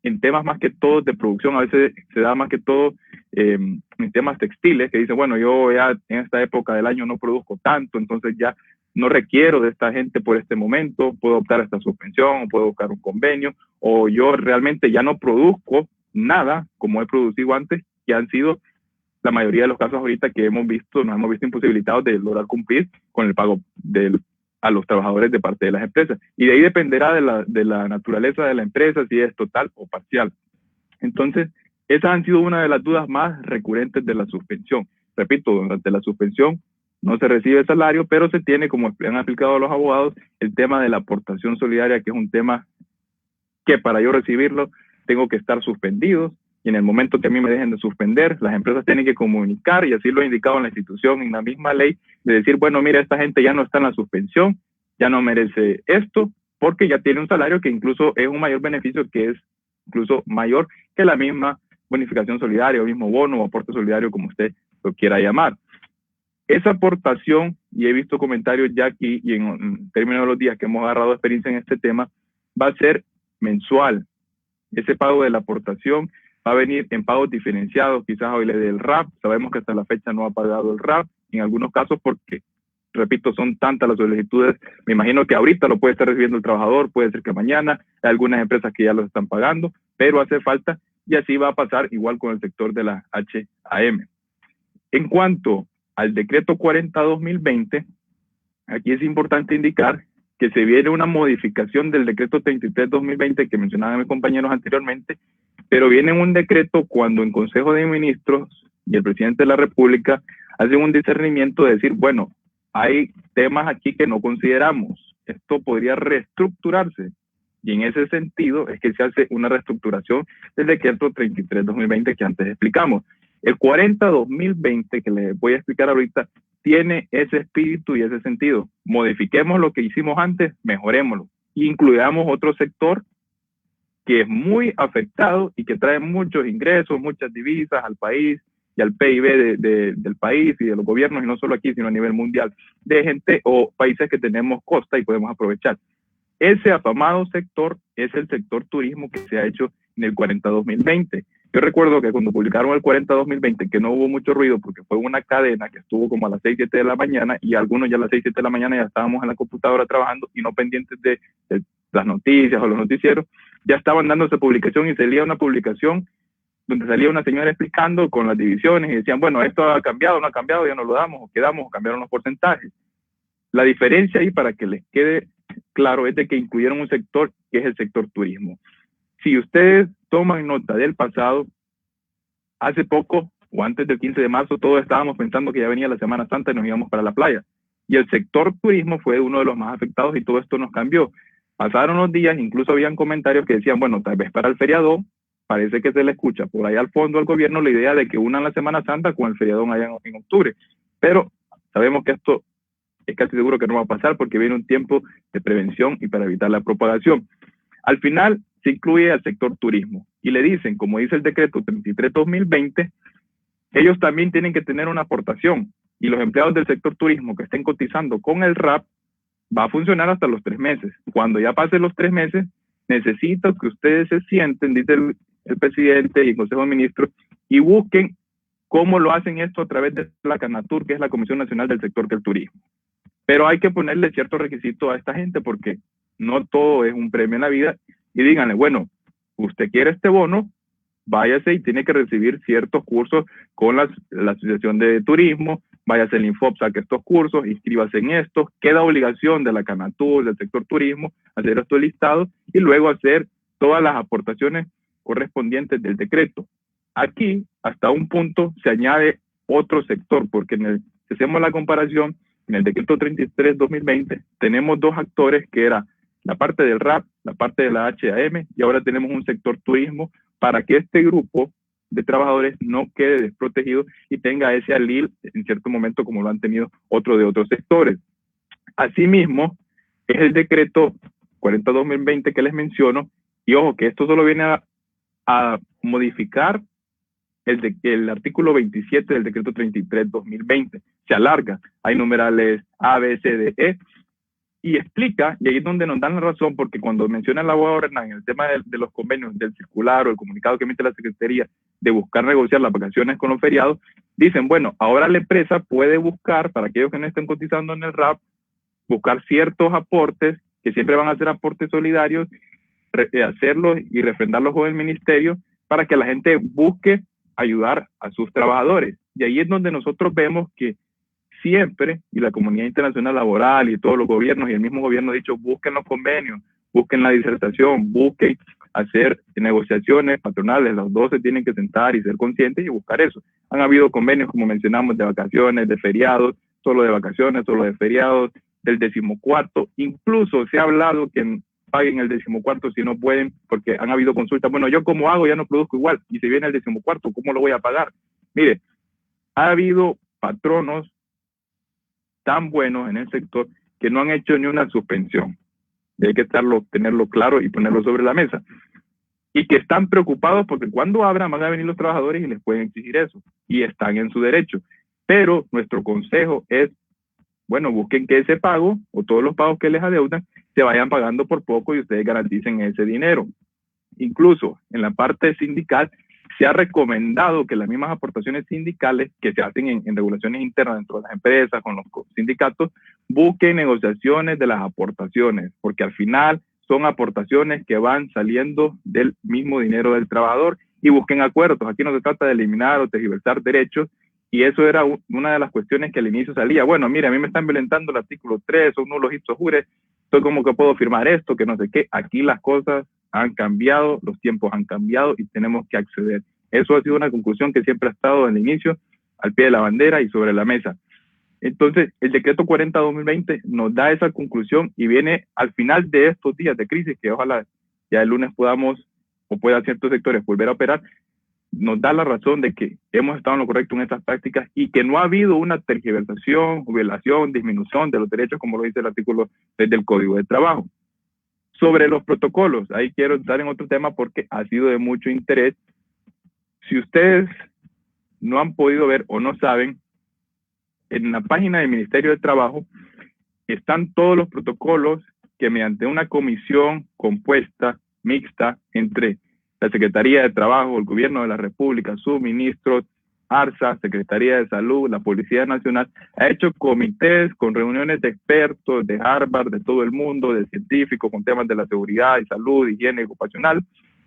en temas más que todo de producción. A veces se da más que todo en temas textiles, que dicen, bueno, yo ya en esta época del año no produzco tanto, entonces ya no requiero de esta gente por este momento, puedo optar a esta suspensión, o puedo buscar un convenio, o yo realmente ya no produzco nada como he producido antes, que han sido la mayoría de los casos ahorita que nos hemos visto imposibilitados de lograr cumplir con el pago a los trabajadores de parte de las empresas. Y de ahí dependerá de la naturaleza de la empresa, si es total o parcial. Entonces, esas han sido una de las dudas más recurrentes de la suspensión. Repito, durante la suspensión no se recibe salario, pero se tiene, como han aplicado los abogados, el tema de la aportación solidaria, que es un tema que para yo recibirlo tengo que estar suspendido, y en el momento que a mí me dejen de suspender, las empresas tienen que comunicar, y así lo ha indicado en la institución, en la misma ley, de decir, bueno, mira, esta gente ya no está en la suspensión, ya no merece esto, porque ya tiene un salario que incluso es un mayor beneficio, que es incluso mayor que la misma bonificación solidaria, o mismo bono o aporte solidario, como usted lo quiera llamar. Esa aportación, y he visto comentarios ya aquí, y en términos de los días que hemos agarrado experiencia en este tema, va a ser mensual. Ese pago de la aportación va a venir en pagos diferenciados, quizás hoy le dé el RAP, sabemos que hasta la fecha no ha pagado el RAP, en algunos casos porque, repito, son tantas las solicitudes, me imagino que ahorita lo puede estar recibiendo el trabajador, puede ser que mañana, hay algunas empresas que ya lo están pagando, pero hace falta, y así va a pasar igual con el sector de la HAM. En cuanto al decreto 40-2020, aquí es importante indicar que se viene una modificación del decreto 33-2020 que mencionaban mis compañeros anteriormente, pero viene un decreto cuando en Consejo de Ministros y el presidente de la República hacen un discernimiento de decir, bueno, hay temas aquí que no consideramos, esto podría reestructurarse, y en ese sentido es que se hace una reestructuración del decreto 33-2020 que antes explicamos. El 40-2020 que les voy a explicar ahorita tiene ese espíritu y ese sentido. Modifiquemos lo que hicimos antes, mejorémoslo, e incluyamos otro sector que es muy afectado y que trae muchos ingresos, muchas divisas al país y al PIB del país y de los gobiernos, y no solo aquí, sino a nivel mundial, de gente o países que tenemos costa y podemos aprovechar. Ese afamado sector es el sector turismo que se ha hecho en el 40-2020. Yo recuerdo que cuando publicaron el 40-2020, que no hubo mucho ruido porque fue una cadena que estuvo como a las 6, 7 de la mañana, y algunos ya a las 6, 7 de la mañana ya estábamos en la computadora trabajando y no pendientes de las noticias o los noticieros, ya estaban dándose publicación y salía una publicación donde salía una señora explicando con las divisiones y decían, bueno, esto ha cambiado, no ha cambiado, ya no lo damos, o quedamos, o cambiaron los porcentajes. La diferencia ahí, para que les quede claro, es de que incluyeron un sector que es el sector turismo. Si ustedes toman nota del pasado, hace poco o antes del 15 de marzo, todos estábamos pensando que ya venía la Semana Santa y nos íbamos para la playa. Y el sector turismo fue uno de los más afectados y todo esto nos cambió. Pasaron los días, incluso habían comentarios que decían, bueno, tal vez para el feriado, parece que se le escucha por ahí al fondo al gobierno la idea de que unan la Semana Santa con el feriadón allá en octubre. Pero sabemos que esto es casi seguro que no va a pasar porque viene un tiempo de prevención y para evitar la propagación. Al final se incluye al sector turismo y le dicen, como dice el decreto 33-2020, ellos también tienen que tener una aportación, y los empleados del sector turismo que estén cotizando con el RAP va a funcionar hasta los 3 meses. Cuando ya pasen los 3 meses, necesito que ustedes se sienten, dice el presidente y el Consejo de Ministros, y busquen cómo lo hacen esto a través de la CANATUR, que es la Comisión Nacional del Sector del Turismo. Pero hay que ponerle ciertos requisitos a esta gente porque no todo es un premio en la vida, y díganle, bueno, usted quiere este bono, váyase y tiene que recibir ciertos cursos con la Asociación de Turismo, váyase al Infop, saque estos cursos, inscríbase en estos, queda obligación de la CANATUR, del sector turismo, hacer estos listados y luego hacer todas las aportaciones correspondientes del decreto. Aquí, hasta un punto, se añade otro sector, porque si hacemos la comparación, en el decreto 33-2020 tenemos dos actores que era la parte del RAP, la parte de la HAM, y ahora tenemos un sector turismo para que este grupo de trabajadores no quede desprotegido y tenga ese alil en cierto momento como lo han tenido otros de otros sectores. Asimismo, es el decreto 40-2020 que les menciono, y ojo que esto solo viene a modificar el artículo 27 del decreto 33-2020. Se alarga, hay numerales A, B, C, D, E, y explica, y ahí es donde nos dan la razón, porque cuando menciona el abogado Hernán el tema de los convenios, del circular o el comunicado que emite la Secretaría de buscar negociar las vacaciones con los feriados, dicen, bueno, ahora la empresa puede buscar, para aquellos que no estén cotizando en el RAP, buscar ciertos aportes, que siempre van a ser aportes solidarios, hacerlos y refrendarlos con el ministerio, para que la gente busque ayudar a sus trabajadores. Y ahí es donde nosotros vemos que siempre, y la comunidad internacional laboral y todos los gobiernos y el mismo gobierno ha dicho, busquen los convenios, busquen la disertación, busquen hacer negociaciones patronales, los dos se tienen que sentar y ser conscientes y buscar eso. Han habido convenios, como mencionamos, de vacaciones, de feriados, solo de vacaciones, solo de feriados, del 14º, incluso se ha hablado que paguen el 14º si no pueden, porque han habido consultas, bueno, yo como hago, ya no produzco igual, y si viene el 14º, ¿cómo lo voy a pagar? Mire, ha habido patronos tan buenos en el sector que no han hecho ni una suspensión. Y hay que tenerlo claro y ponerlo sobre la mesa. Y que están preocupados porque cuando abran van a venir los trabajadores y les pueden exigir eso. Y están en su derecho. Pero nuestro consejo es, bueno, busquen que ese pago o todos los pagos que les adeudan se vayan pagando por poco y ustedes garanticen ese dinero. Incluso en la parte sindical se ha recomendado que las mismas aportaciones sindicales que se hacen en regulaciones internas dentro de las empresas, con los sindicatos, busquen negociaciones de las aportaciones, porque al final son aportaciones que van saliendo del mismo dinero del trabajador y busquen acuerdos. Aquí no se trata de eliminar o tergiversar derechos, y eso era una de las cuestiones que al inicio salía. Bueno, mire, a mí me están violentando el artículo 3, son nulos ipso jure, estoy como que puedo firmar esto, que no sé qué. Aquí las cosas han cambiado, los tiempos han cambiado y tenemos que acceder. Eso ha sido una conclusión que siempre ha estado en el inicio, al pie de la bandera y sobre la mesa. Entonces, el decreto 40-2020 nos da esa conclusión y viene al final de estos días de crisis, que ojalá ya el lunes podamos, o puedan ciertos sectores volver a operar, nos da la razón de que hemos estado en lo correcto en estas prácticas y que no ha habido una tergiversación, violación, disminución de los derechos, como lo dice el artículo 6 del Código de Trabajo. Sobre los protocolos, ahí quiero entrar en otro tema porque ha sido de mucho interés. Si ustedes no han podido ver o no saben, en la página del Ministerio de Trabajo están todos los protocolos que mediante una comisión compuesta, mixta, entre la Secretaría de Trabajo, el Gobierno de la República, sus ministros, ARSA, Secretaría de Salud, la Policía Nacional, ha hecho comités con reuniones de expertos de Harvard, de todo el mundo, de científicos con temas de la seguridad y salud, higiene ocupacional,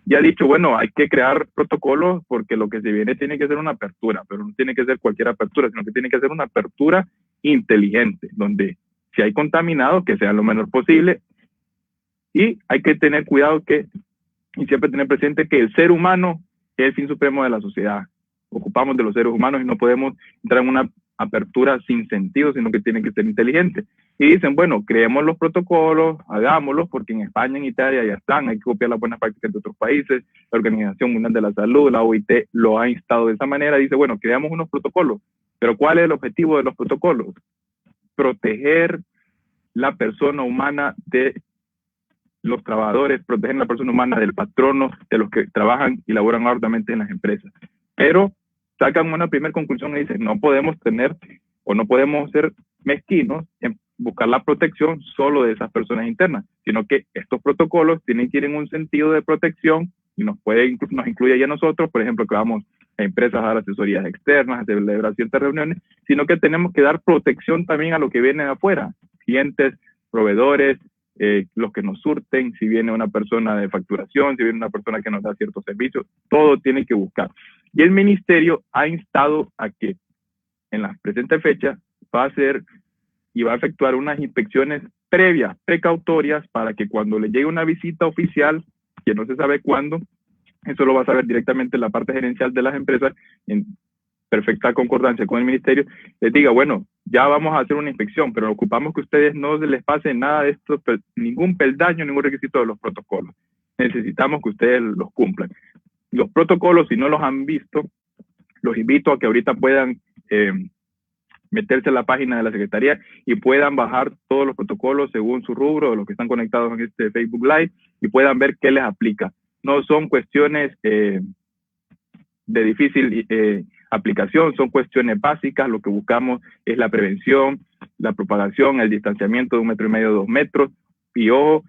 y ha dicho, bueno, hay que crear protocolos porque lo que se viene tiene que ser una apertura, pero no tiene que ser cualquier apertura, sino que tiene que ser una apertura inteligente, donde si hay contaminados, que sea lo menor posible, y hay que tener cuidado y siempre tener presente que el ser humano es el fin supremo de la sociedad. Ocupamos de los seres humanos y no podemos entrar en una apertura sin sentido, sino que tiene que ser inteligente. Y dicen, bueno, creemos los protocolos, hagámoslos, porque en España, en Italia ya están, hay que copiar las buenas prácticas de otros países, la Organización Mundial de la Salud, la OIT lo ha instado de esa manera, dice, bueno, creamos unos protocolos, pero ¿cuál es el objetivo de los protocolos? Proteger la persona humana de los trabajadores, proteger la persona humana del patrono, de los que trabajan y laboran arduamente en las empresas. Pero sacan una primera conclusión y dicen, no podemos tener o no podemos ser mezquinos en buscar la protección solo de esas personas internas, sino que estos protocolos tienen que ir en un sentido de protección y nos incluye ya a nosotros, por ejemplo, que vamos a empresas a dar asesorías externas, a celebrar ciertas reuniones, sino que tenemos que dar protección también a lo que viene de afuera, clientes, proveedores, los que nos surten, si viene una persona de facturación, si viene una persona que nos da ciertos servicios, todo tiene que buscar. Y el ministerio ha instado a que en la presente fecha va a hacer y va a efectuar unas inspecciones previas, precautorias, para que cuando le llegue una visita oficial, que no se sabe cuándo, Eso lo va a saber directamente la parte gerencial de las empresas en perfecta concordancia con el ministerio. Les diga, bueno, ya vamos a hacer una inspección, pero ocupamos que ustedes no les pase nada de esto, ningún peldaño, ningún requisito de los protocolos. Necesitamos que ustedes los cumplan. Los protocolos, si no los han visto, los invito a que ahorita puedan meterse a la página de la Secretaría y puedan bajar todos los protocolos según su rubro, de los que están conectados en este Facebook Live, y puedan ver qué les aplica. No son cuestiones de difícil aplicación, son cuestiones básicas. Lo que buscamos es la prevención, la propagación, el distanciamiento de 1,5 metros, 2 metros, y ojo,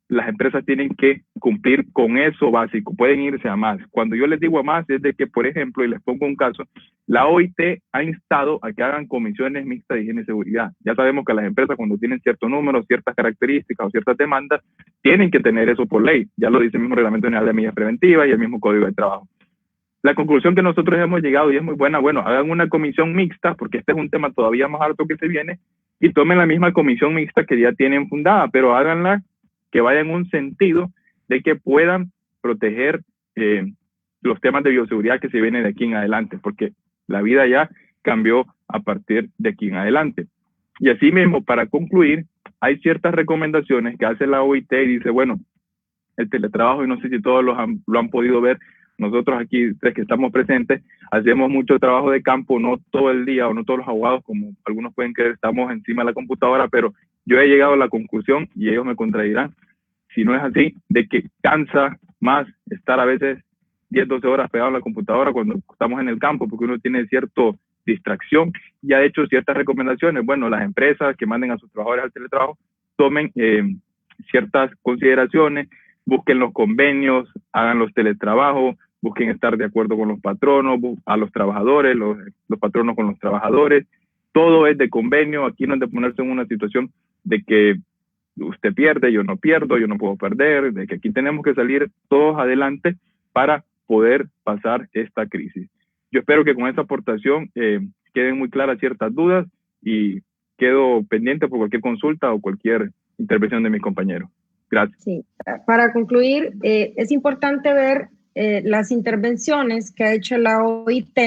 las empresas tienen que cumplir con eso básico, pueden irse a más. Cuando yo les digo a más es de que, por ejemplo, y les pongo un caso, la OIT ha instado a que hagan comisiones mixtas de higiene y seguridad. Ya sabemos que las empresas, cuando tienen cierto número, ciertas características o ciertas demandas, tienen que tener eso por ley. Ya lo dice el mismo Reglamento General de Medidas Preventivas y el mismo Código de Trabajo. La conclusión que nosotros hemos llegado, y es muy buena, bueno, hagan una comisión mixta, porque este es un tema todavía más alto que se viene, y tomen la misma comisión mixta que ya tienen fundada, pero háganla que vaya en un sentido de que puedan proteger los temas de bioseguridad que se vienen de aquí en adelante, porque la vida ya cambió a partir de aquí en adelante. Y así mismo, para concluir, hay ciertas recomendaciones que hace la OIT y dice, bueno, el teletrabajo, y no sé si todos lo han podido ver, nosotros aquí, tres que estamos presentes, hacemos mucho trabajo de campo, no todo el día o no todos los abogados, como algunos pueden creer, estamos encima de la computadora, pero yo he llegado a la conclusión, y ellos me contradirán, si no es así, de que cansa más estar a veces 10, 12 horas pegado a la computadora cuando estamos en el campo, porque uno tiene cierta distracción, y ha hecho ciertas recomendaciones. Bueno, las empresas que manden a sus trabajadores al teletrabajo tomen ciertas consideraciones, busquen los convenios, hagan los teletrabajos, busquen estar de acuerdo con los patronos, a los trabajadores, los patronos con los trabajadores. Todo es de convenio. Aquí no es de ponerse en una situación de que usted pierde, yo no pierdo, yo no puedo perder, de que aquí tenemos que salir todos adelante para poder pasar esta crisis. Yo espero que con esta aportación queden muy claras ciertas dudas, y quedo pendiente por cualquier consulta o cualquier intervención de mis compañeros. Gracias. Sí, para concluir, es importante ver las intervenciones que ha hecho la OIT.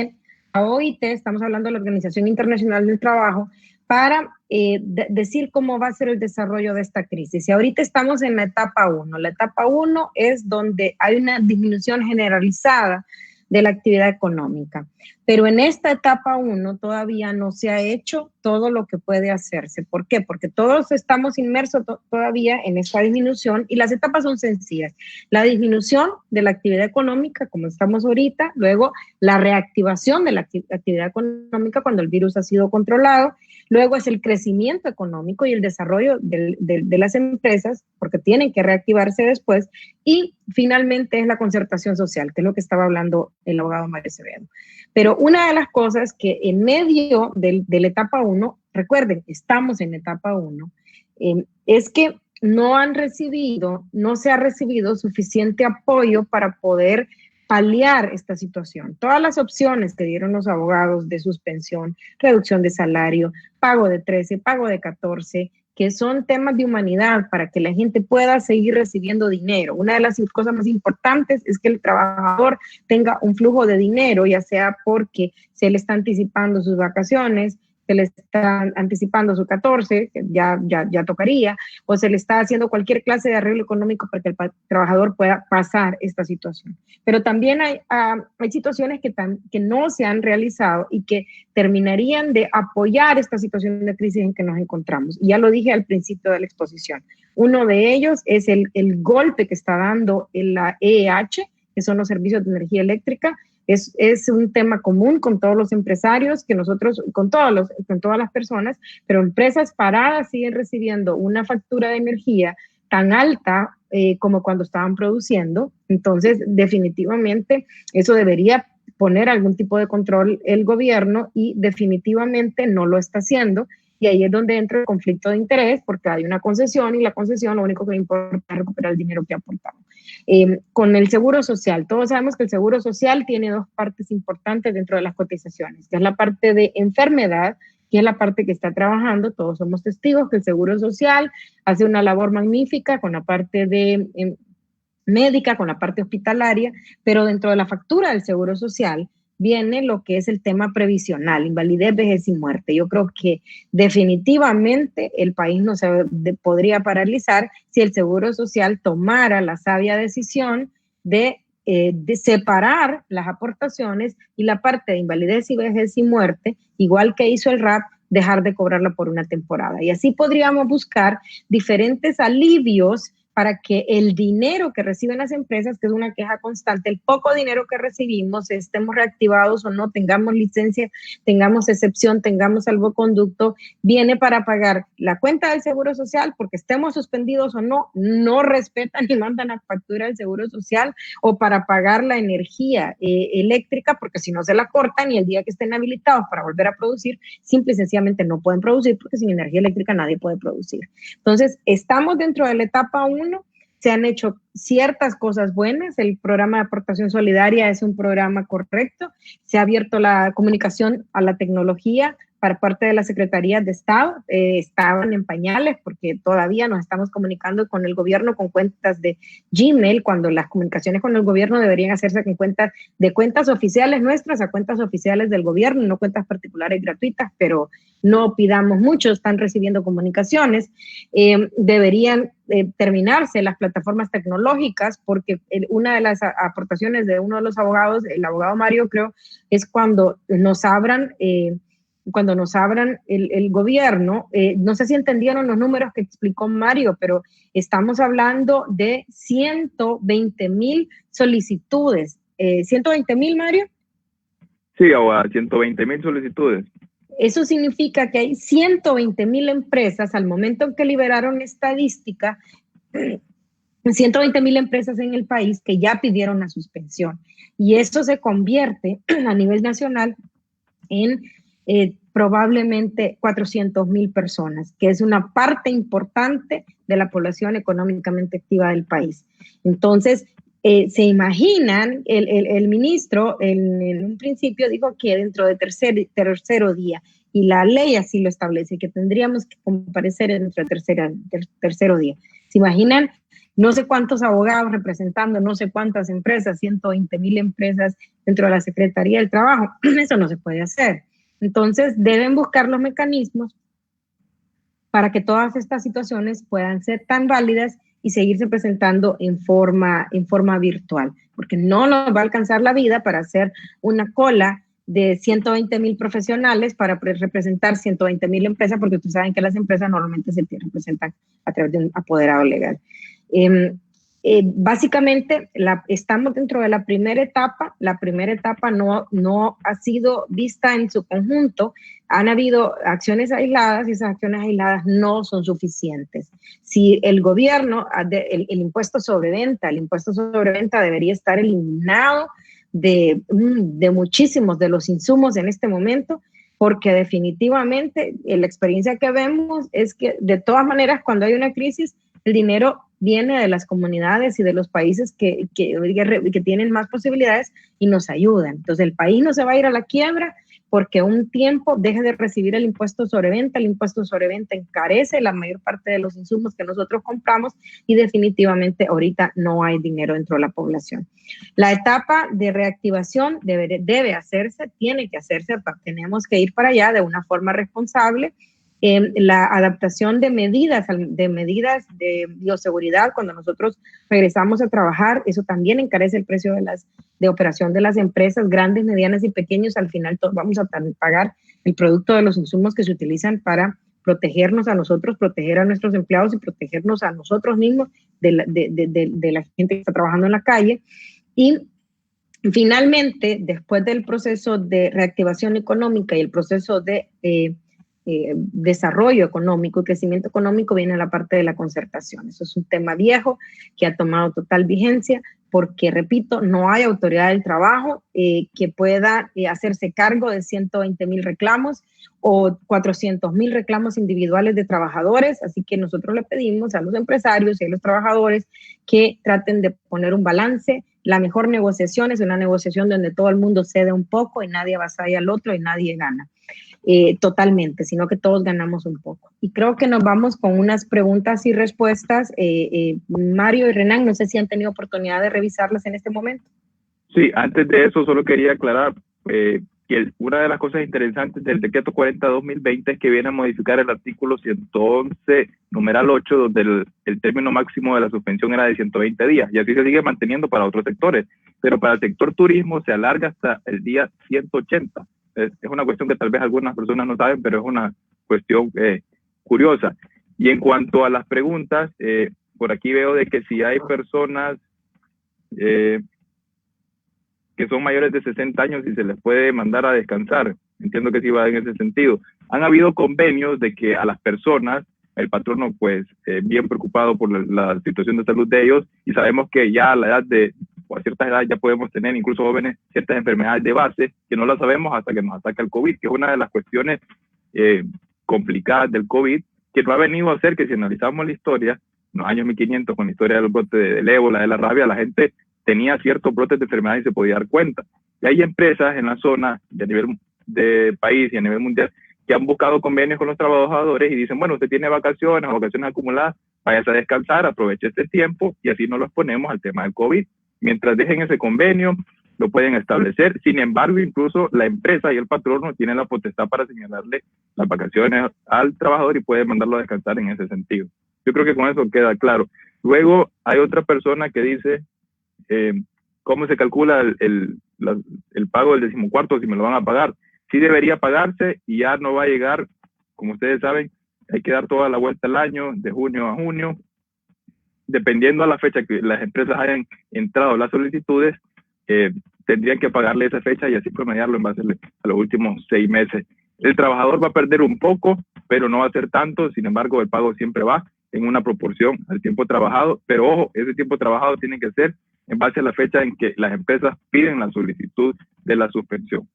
La OIT, estamos hablando de la Organización Internacional del Trabajo, para decir cómo va a ser el desarrollo de esta crisis. Y ahorita estamos en la etapa 1. La etapa 1 es donde hay una disminución generalizada de la actividad económica. Pero en esta etapa 1 todavía no se ha hecho todo lo que puede hacerse. ¿Por qué? Porque todos estamos inmersos todavía en esta disminución, y las etapas son sencillas. La disminución de la actividad económica, como estamos ahorita, luego la reactivación de la actividad económica cuando el virus ha sido controlado, luego es el crecimiento económico y el desarrollo de las empresas, porque tienen que reactivarse después, y finalmente es la concertación social, que es lo que estaba hablando el abogado Mario Acevedo. Pero una de las cosas que en medio de la etapa 1, recuerden, estamos en etapa 1, es que no se ha recibido suficiente apoyo para poder paliar esta situación. Todas las opciones que dieron los abogados de suspensión, reducción de salario, pago de 13, pago de 14, que son temas de humanidad para que la gente pueda seguir recibiendo dinero. Una de las cosas más importantes es que el trabajador tenga un flujo de dinero, ya sea porque se le está anticipando sus vacaciones, se le está anticipando su 14, que ya tocaría, o se le está haciendo cualquier clase de arreglo económico para que el trabajador pueda pasar esta situación. Pero también hay situaciones que no se han realizado y que terminarían de apoyar esta situación de crisis en que nos encontramos. Y ya lo dije al principio de la exposición. Uno de ellos es el golpe que está dando la EEH, que son los servicios de energía eléctrica. Es un tema común con todos los empresarios, que nosotros, con todas las personas, pero empresas paradas siguen recibiendo una factura de energía tan alta como cuando estaban produciendo. Entonces, definitivamente, eso debería poner algún tipo de control el gobierno, y definitivamente no lo está haciendo. Y ahí es donde entra el conflicto de interés, porque hay una concesión, y la concesión lo único que le importa es recuperar el dinero que aportamos. Con el seguro social, todos sabemos que el seguro social tiene dos partes importantes dentro de las cotizaciones, que es la parte de enfermedad, que es la parte que está trabajando. Todos somos testigos que el seguro social hace una labor magnífica con la parte de médica, con la parte hospitalaria, pero dentro de la factura del Seguro Social viene lo que es el tema previsional, invalidez, vejez y muerte. Yo creo que definitivamente el país no se podría paralizar si el Seguro Social tomara la sabia decisión de separar las aportaciones y la parte de invalidez y vejez y muerte, igual que hizo el RAP, dejar de cobrarla por una temporada. Y así podríamos buscar diferentes alivios para que el dinero que reciben las empresas, que es una queja constante, el poco dinero que recibimos, estemos reactivados o no, tengamos licencia, tengamos excepción, tengamos salvoconducto, viene para pagar la cuenta del Seguro Social, porque estemos suspendidos o no, no respetan ni mandan la factura del Seguro Social, o para pagar la energía eléctrica, porque si no se la cortan y el día que estén habilitados para volver a producir, simple y sencillamente no pueden producir, porque sin energía eléctrica nadie puede producir. Entonces, estamos dentro de la etapa 1. Se han hecho ciertas cosas buenas. El programa de aportación solidaria es un programa correcto. Se ha abierto la comunicación a la tecnología para parte de la Secretaría de Estado. Estaban en pañales porque todavía nos estamos comunicando con el gobierno con cuentas de Gmail, cuando las comunicaciones con el gobierno deberían hacerse con cuentas oficiales nuestras a cuentas oficiales del gobierno, no cuentas particulares gratuitas, pero no pidamos mucho, están recibiendo comunicaciones. Deberían terminarse las plataformas tecnológicas, porque una de las aportaciones de uno de los abogados, el abogado Mario, creo, es cuando nos abran el gobierno. No sé si entendieron los números que explicó Mario, pero estamos hablando de 120,000 solicitudes. ¿120,000, Mario? Sí, abogada, 120,000 solicitudes. Eso significa que hay 120,000 empresas, al momento en que liberaron estadística, 120,000 empresas en el país que ya pidieron la suspensión. Y esto se convierte a nivel nacional en probablemente 400,000 personas, que es una parte importante de la población económicamente activa del país. Entonces, se imaginan, el ministro en un principio dijo que dentro de tercero día, y la ley así lo establece, que tendríamos que comparecer dentro de tercero día. ¿Se imaginan? No sé cuántos abogados representando, no sé cuántas empresas, 120,000 empresas dentro de la Secretaría del Trabajo. Eso no se puede hacer. Entonces, deben buscar los mecanismos para que todas estas situaciones puedan ser tan válidas y seguirse presentando en forma virtual, porque no nos va a alcanzar la vida para hacer una cola de 120,000 profesionales para representar 120,000 empresas, porque ustedes saben que las empresas normalmente se representan a través de un apoderado legal. Básicamente estamos dentro de la primera etapa. La primera etapa no ha sido vista en su conjunto. Han habido acciones aisladas y esas acciones aisladas no son suficientes. Si el gobierno, el impuesto sobre venta debería estar eliminado de muchísimos de los insumos en este momento, porque definitivamente la experiencia que vemos es que de todas maneras cuando hay una crisis, el dinero viene de las comunidades y de los países que tienen más posibilidades y nos ayudan. Entonces el país no se va a ir a la quiebra porque un tiempo deje de recibir el impuesto sobre venta. El impuesto sobre venta encarece la mayor parte de los insumos que nosotros compramos y definitivamente ahorita no hay dinero dentro de la población. La etapa de reactivación debe hacerse, tiene que hacerse, tenemos que ir para allá de una forma responsable. La adaptación de medidas de bioseguridad cuando nosotros regresamos a trabajar, eso también encarece el precio de operación de las empresas grandes, medianas y pequeños. Al final vamos a pagar el producto de los insumos que se utilizan para protegernos a nosotros, proteger a nuestros empleados y protegernos a nosotros mismos de la gente que está trabajando en la calle. Y finalmente, después del proceso de reactivación económica y el proceso de desarrollo económico y crecimiento económico, viene la parte de la concertación. Eso es un tema viejo que ha tomado total vigencia porque, repito, no hay autoridad del trabajo que pueda hacerse cargo de 120,000 reclamos o 400,000 reclamos individuales de trabajadores. Así que nosotros le pedimos a los empresarios y a los trabajadores que traten de poner un balance. La mejor negociación es una negociación donde todo el mundo cede un poco y nadie avasalla al otro y nadie gana. totalmente, sino que todos ganamos un poco. Y creo que nos vamos con unas preguntas y respuestas. Mario y Renan, no sé si han tenido oportunidad de revisarlas en este momento. Sí, antes de eso solo quería aclarar que una de las cosas interesantes del decreto 40-2020 es que viene a modificar el artículo 111, numeral 8, donde el término máximo de la suspensión era de 120 días, y así se sigue manteniendo para otros sectores, pero para el sector turismo se alarga hasta el día 180. Es una cuestión que tal vez algunas personas no saben, pero es una cuestión curiosa. Y en cuanto a las preguntas, por aquí veo de que si hay personas que son mayores de 60 años y se les puede mandar a descansar. Entiendo que sí va en ese sentido. Han habido convenios de que a las personas, el patrono pues bien preocupado por la situación de salud de ellos, y sabemos que ya a la edad o a ciertas edades ya podemos tener, incluso jóvenes, ciertas enfermedades de base que no las sabemos hasta que nos ataca el COVID, que es una de las cuestiones complicadas del COVID, que no ha venido a hacer que si analizamos la historia, en los años 1500, con la historia del brote del ébola, de la rabia, la gente tenía ciertos brotes de enfermedad y se podía dar cuenta. Y hay empresas en la zona de nivel de país y a nivel mundial que han buscado convenios con los trabajadores y dicen, bueno, usted tiene vacaciones acumuladas, váyase a descansar, aproveche este tiempo y así no lo exponemos al tema del COVID. Mientras dejen ese convenio, lo pueden establecer. Sin embargo, incluso la empresa y el patrono tienen la potestad para señalarle las vacaciones al trabajador y puede mandarlo a descansar en ese sentido. Yo creo que con eso queda claro. Luego hay otra persona que dice, ¿cómo se calcula el pago del 14º, si me lo van a pagar? Sí debería pagarse y ya no va a llegar, como ustedes saben, hay que dar toda la vuelta al año, de junio a junio, dependiendo a la fecha que las empresas hayan entrado las solicitudes, tendrían que pagarle esa fecha y así promediarlo en base a los últimos 6 meses. El trabajador va a perder un poco, pero no va a ser tanto. Sin embargo, el pago siempre va en una proporción al tiempo trabajado, pero ojo, ese tiempo trabajado tiene que ser en base a la fecha en que las empresas piden la solicitud de la suspensión.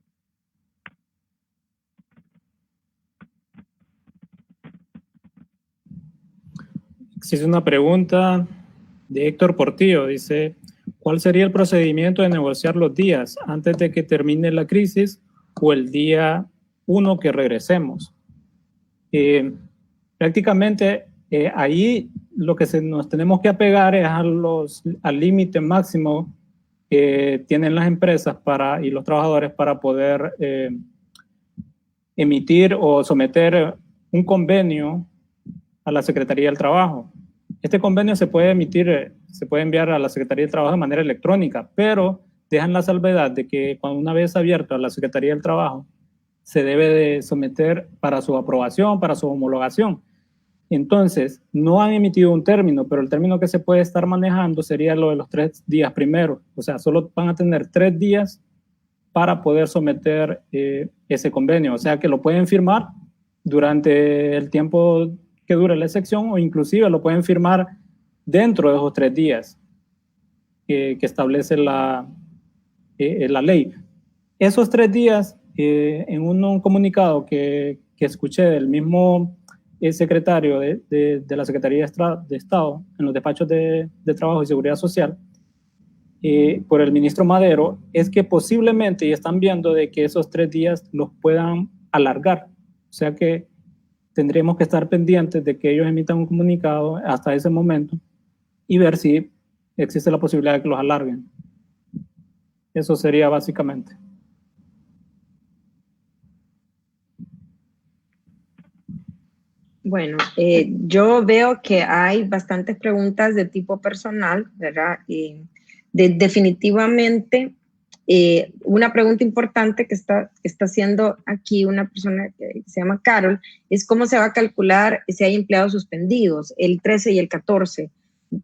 Existe una pregunta de Héctor Portillo, dice, ¿cuál sería el procedimiento de negociar los días antes de que termine la crisis o el día 1 que regresemos? Prácticamente ahí lo que nos tenemos que apegar es al límite máximo que tienen las empresas y los trabajadores para poder emitir o someter un convenio a la Secretaría del Trabajo. Este convenio se puede enviar a la Secretaría del Trabajo de manera electrónica, pero dejan la salvedad de que cuando una vez abierto a la Secretaría del Trabajo, se debe de someter para su aprobación, para su homologación. Entonces, no han emitido un término, pero el término que se puede estar manejando sería lo de los 3 días primeros. O sea, solo van a tener 3 días para poder someter ese convenio. O sea, que lo pueden firmar durante el tiempo que dure la excepción o inclusive lo pueden firmar dentro de esos 3 días que establece la ley. Esos 3 días, en un comunicado que escuché del mismo secretario de la Secretaría de Estado en los despachos de Trabajo y Seguridad Social, por el ministro Madero, es que posiblemente ya están viendo de que esos 3 días los puedan alargar. O sea que tendremos que estar pendientes de que ellos emitan un comunicado hasta ese momento y ver si existe la posibilidad de que los alarguen. Eso sería básicamente. Bueno, yo veo que hay bastantes preguntas de tipo personal, ¿verdad? Definitivamente, una pregunta importante que está haciendo aquí una persona que se llama Carol es cómo se va a calcular si hay empleados suspendidos, el 13 y el 14.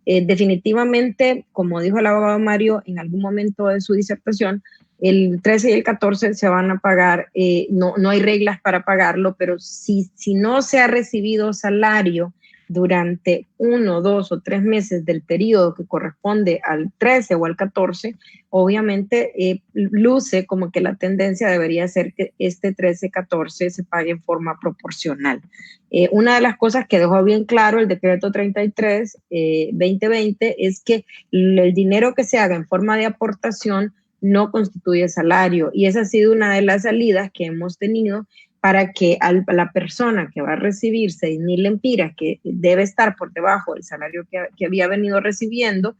Definitivamente, como dijo el abogado Mario en algún momento de su disertación, el 13 y el 14 se van a pagar, no hay reglas para pagarlo, pero si no se ha recibido salario durante 1, 2 o 3 meses del periodo que corresponde al 13 o al 14, obviamente luce como que la tendencia debería ser que este 13-14 se pague en forma proporcional. Una de las cosas que dejó bien claro el decreto 33-2020 es que el dinero que se haga en forma de aportación no constituye salario, y esa ha sido una de las salidas que hemos tenido para que a la persona que va a recibir 6,000 lempiras, que debe estar por debajo del salario que había venido recibiendo,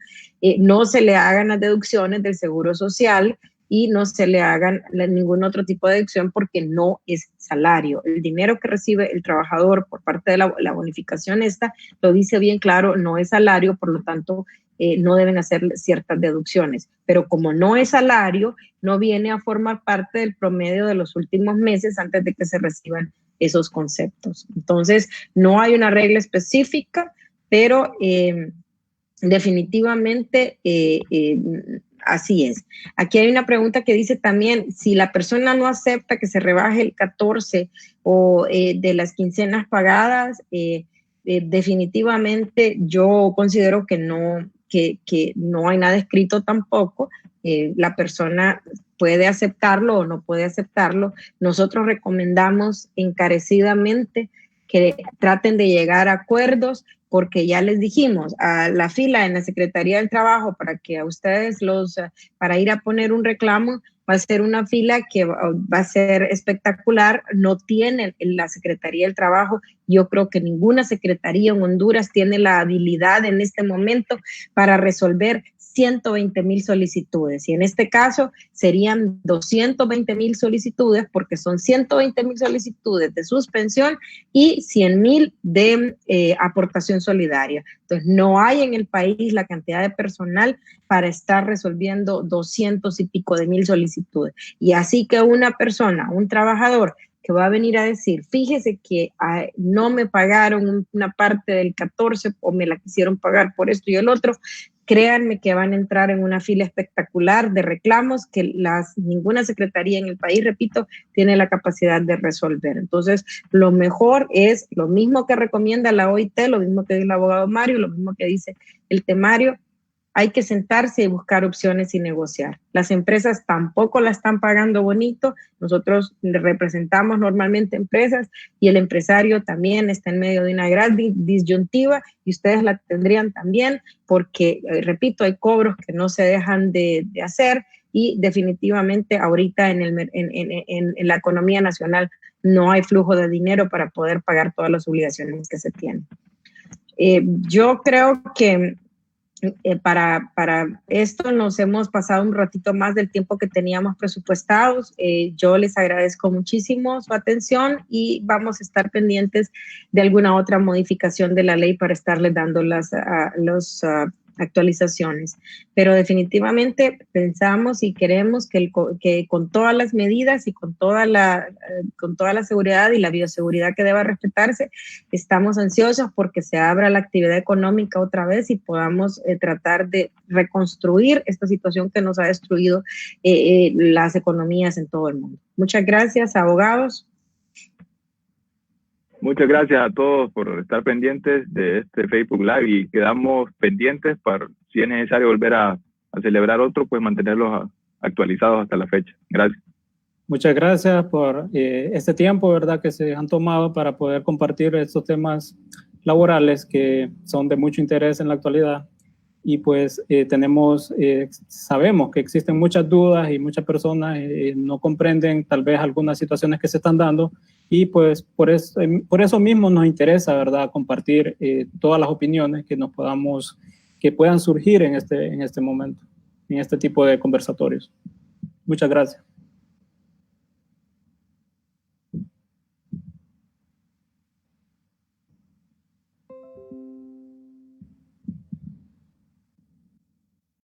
no se le hagan las deducciones del Seguro Social y no se le hagan ningún otro tipo de deducción porque no es salario. El dinero que recibe el trabajador por parte de la bonificación esta, lo dice bien claro, no es salario, por lo tanto, no deben hacer ciertas deducciones. Pero como no es salario, no viene a formar parte del promedio de los últimos meses antes de que se reciban esos conceptos. Entonces, no hay una regla específica, pero definitivamente así es. Aquí hay una pregunta que dice también, si la persona no acepta que se rebaje el 14 o de las quincenas pagadas, definitivamente yo considero que no hay nada escrito tampoco. La persona puede aceptarlo o no puede aceptarlo. Nosotros recomendamos encarecidamente que traten de llegar a acuerdos, porque ya les dijimos, a la fila en la Secretaría del Trabajo para que a ustedes para ir a poner un reclamo, va a ser una fila que va a ser espectacular. No tiene la Secretaría del Trabajo, yo creo que ninguna secretaría en Honduras tiene la habilidad en este momento para resolver 120,000 solicitudes, y en este caso serían 220,000 solicitudes, porque son 120,000 solicitudes de suspensión y 100,000 de aportación solidaria. Entonces, no hay en el país la cantidad de personal para estar resolviendo 200 y pico de mil solicitudes. Y así que una persona, un trabajador, que va a venir a decir, fíjese que no me pagaron una parte del 14 o me la quisieron pagar por esto y el otro, créanme que van a entrar en una fila espectacular de reclamos que ninguna secretaría en el país, repito, tiene la capacidad de resolver. Entonces, lo mejor es lo mismo que recomienda la OIT, lo mismo que dice el abogado Mario, lo mismo que dice el temario. Hay que sentarse y buscar opciones y negociar. Las empresas tampoco la están pagando bonito. Nosotros representamos normalmente empresas y el empresario también está en medio de una gran disyuntiva, y ustedes la tendrían también porque, repito, hay cobros que no se dejan de hacer, y definitivamente ahorita en la economía nacional no hay flujo de dinero para poder pagar todas las obligaciones que se tienen. Yo creo que para esto nos hemos pasado un ratito más del tiempo que teníamos presupuestados. Yo les agradezco muchísimo su atención y vamos a estar pendientes de alguna otra modificación de la ley para estarles dando las actualizaciones. Pero definitivamente pensamos y queremos que con todas las medidas y con toda la seguridad y la bioseguridad que deba respetarse, estamos ansiosos porque se abra la actividad económica otra vez y podamos tratar de reconstruir esta situación que nos ha destruido las economías en todo el mundo. Muchas gracias, abogados. Muchas gracias a todos por estar pendientes de este Facebook Live, y quedamos pendientes para, si es necesario volver a celebrar otro, pues mantenerlos actualizados hasta la fecha. Gracias. Muchas gracias por este tiempo, ¿verdad?, que se han tomado para poder compartir estos temas laborales que son de mucho interés en la actualidad. Y pues sabemos que existen muchas dudas y muchas personas no comprenden tal vez algunas situaciones que se están dando, y pues por eso mismo nos interesa, ¿verdad?, compartir todas las opiniones que puedan surgir en este momento, en este tipo de conversatorios. Muchas gracias.